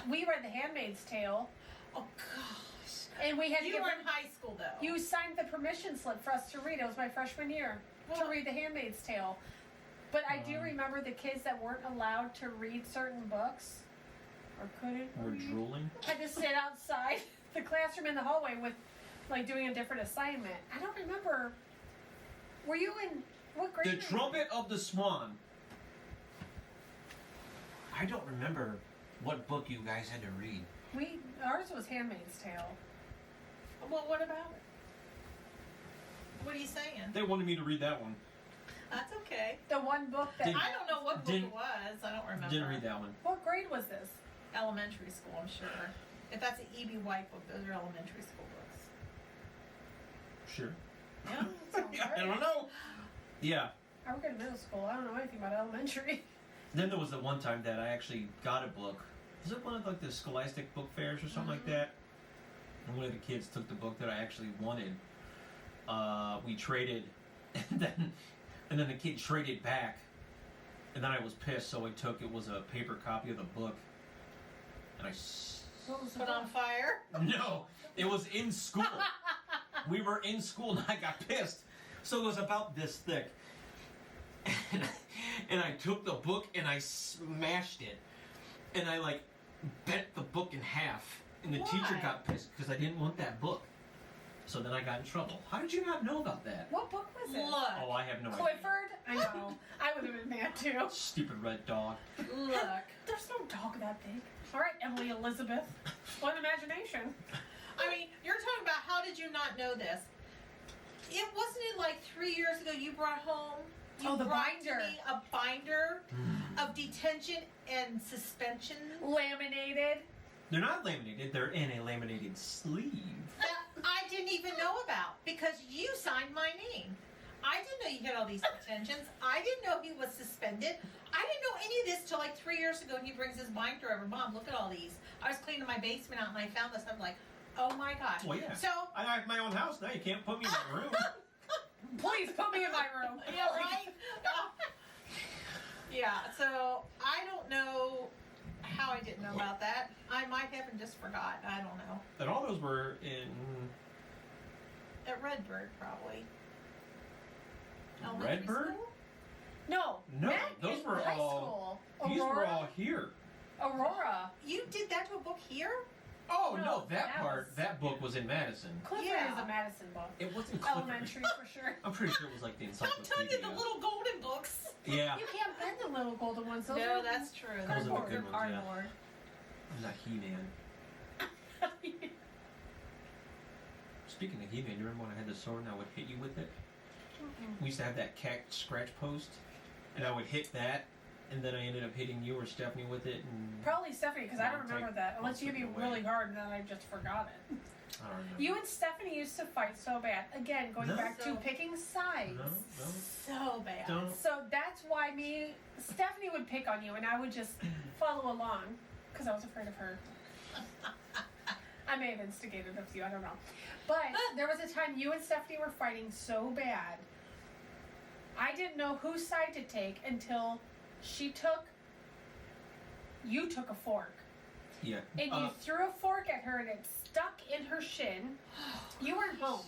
we read The Handmaid's Tale, Oh gosh. and we had to You get. were in high school though. You signed the permission slip for us to read. It was my freshman year to Well- read The Handmaid's Tale. But I do remember the kids that weren't allowed to read certain books or couldn't Or read drooling. had to sit outside the classroom in the hallway with, like, doing a different assignment. I don't remember. Were you in what grade? The were you in? Trumpet of the Swan. I don't remember what book you guys had to read. Ours was Handmaid's Tale. Well, what about it? What are you saying? They wanted me to read that one. That's okay. The one book that. Didn't- I don't know what book Didn't- it was. I don't remember. Didn't read that one. What grade was this? Elementary school, I'm sure. If that's an E.B. White book, those are elementary school books. Sure. Yeah. sounds I right. don't know. Yeah. I work in middle school. I don't know anything about elementary. Then there was the one time that I actually got a book. Was it one of like the Scholastic book fairs or something like that? And one of the kids took the book that I actually wanted. We traded, and then the kid traded back, and then I was pissed. So it was a paper copy of the book, and What was the Put on book? fire. no, it was in school. We were in school, and I got pissed. So it was about this thick. And I took the book and I smashed it. And I like bent the book in half. And the teacher Why? got pissed because I didn't want that book. So then I got in trouble. How did you not know about that? What book was it? Look. Oh, I have no idea. Clifford? I know. I would have been mad too. Stupid red dog. Look. There's no dog that big. All right, Emily Elizabeth. What imagination. I mean, you're talking about how did you not know this? It wasn't it like 3 years ago you brought home. You Oh, the brought binder. To me a binder of detention and suspension. Laminated. They're not laminated. They're in a laminated sleeve. That I didn't even know about because you signed my name. I didn't know you had all these detentions. I didn't know he was suspended. I didn't know know any of this till like 3 years ago, and he brings his binder over. Mom, look at all these. I was cleaning my basement out, and I found this. I'm like, oh my gosh. Well, yeah. So, I have my own house now. You can't put me in my room. Please put me in my room. yeah, right? Yeah, so I don't know how I didn't know about that. I might have and just forgot. I don't know. And all those were in At Redbird, probably. Elementary Redbird? school? No. No, Mac those in were high all- school. These Aurora. were all here. Aurora. You did that to a book here? Oh No, no, that that part, was- that book was in Madison. Clifford Yeah. is a Madison book. It wasn't Clifford. Elementary for sure. I'm pretty sure it was like the I'm encyclopedia. telling you, the little golden books. Yeah, You can't bend the little golden ones. Those No, are that's true. Those That's are the more good ones, yeah. cardboard. I'm not He-Man. Speaking of He-Man, you remember when I had the sword and I would hit you with it? We used to have that cat scratch post, and I would hit that, and then I ended up hitting you or Stephanie with it, and Probably Stephanie, because I don't remember that. Unless you hit me I'll put it away. really hard and then I just forgot it. I don't remember. You and Stephanie used to fight so bad. Again, going No. back to So- picking sides. No. So bad. Don't. So that's why Stephanie would pick on you and I would just follow along because I was afraid of her. I may have instigated a few, I don't know. But there was a time you and Stephanie were fighting so bad. I didn't know whose side to take until you took a fork. Yeah. And you threw a fork at her and it stuck in her shin. You weren't home.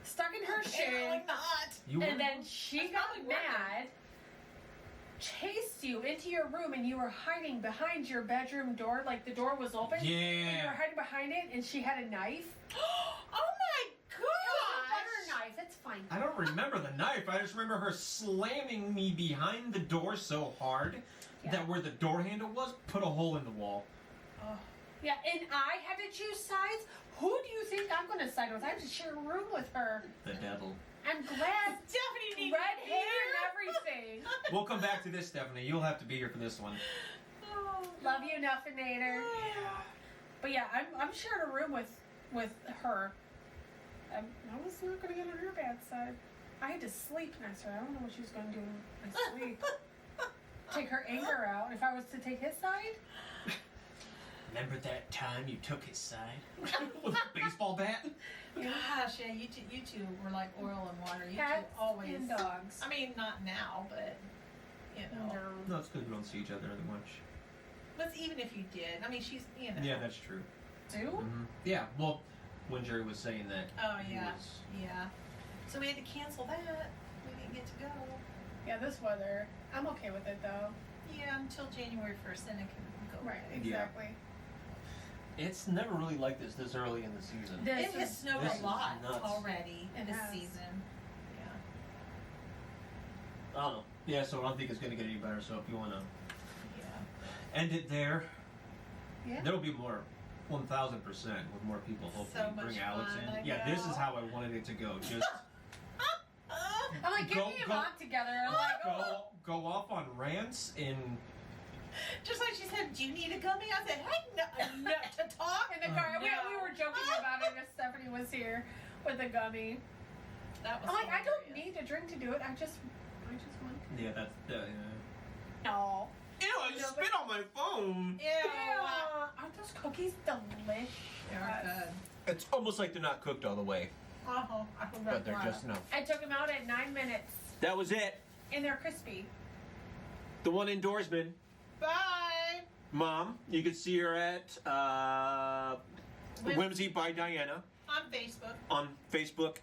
Stuck in her Apparently shin. not. You were. And then she That's got probably working. mad, chased you into your room, and you were hiding behind your bedroom door, like the door was open. And you were Yeah. hiding behind it, and she had a knife. Oh my It was a gosh! butter knife. It's fine. I don't remember the knife. I just remember her slamming me behind the door so hard that where the door handle was, put a hole in the wall. Oh. Yeah, and I had to choose sides. Who do you think I'm going to side with? I have to share a room with her. The devil. I'm glad. Stephanie needs Red to be hair here. and everything. We'll come back to this, Stephanie. You'll have to be here for this one. Oh, Love you, Nuffinator. But yeah, I'm sharing a room with her. I was not going to get on her bad side. I had to sleep next to her. I don't know what she was going to do in my sleep. Take her anger out. If I was to take his side, Remember that time you took his side? With a baseball bat? Gosh, yeah, you two were like oil and water. You cats two always. and dogs. I mean, not now, but you know. No, it's good we don't see each other that much. But even if you did, I mean, she's Yeah, that's true. Do? Mm-hmm. Yeah, well, when Jerry was saying that, Oh he yeah, was... yeah. So we had to cancel that. We didn't get to go. Yeah, this weather. I'm okay with it though. Yeah, until January 1st, then it can go. Right, away. exactly. It's never really like this early in the season. This It has is- snowed this a is lot nuts. already It this has. season. Yeah. I don't know. Yeah, so I don't think it's going to get any better, so if you want to Yeah. end it there, Yeah. there'll be more, 1,000% with more people hopefully. So much Bring Alex fun, in. I Yeah, this is know. how I wanted it to go. Just I'm like, get Go- me and go- Mom together. I'm like, go off on rants and Just like she said, do you need a gummy? I said, heck no, no to talk. in the car. No. We were joking about it if Stephanie was here with a gummy. That was I'm like, I don't hilarious. need a drink to do it. I just want. yeah, that's No. Ew! I No, spit on my phone. Ew. Aren't those cookies delicious? They're good. It's almost like they're not cooked all the way, Uh-huh. but they're just enough. I took them out at 9 minutes, That was it. and they're crispy. The One INdoorsman. Bye. Mom, you can see her at Whimsey by Diana On Facebook. on Facebook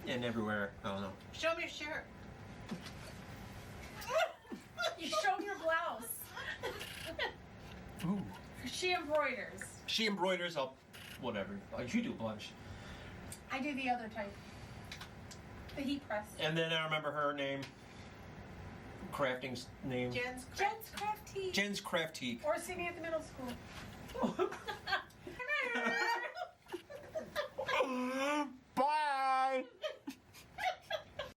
and everywhere. I don't know. Show me your shirt. You show your blouse. Ooh. She embroiders. She embroiders up, whatever. You do a bunch. I do the other type. The heat press. And then I remember her name, crafting's name. Jen's Jen's Craftique. Jen's Craftique. Or see me at the middle school.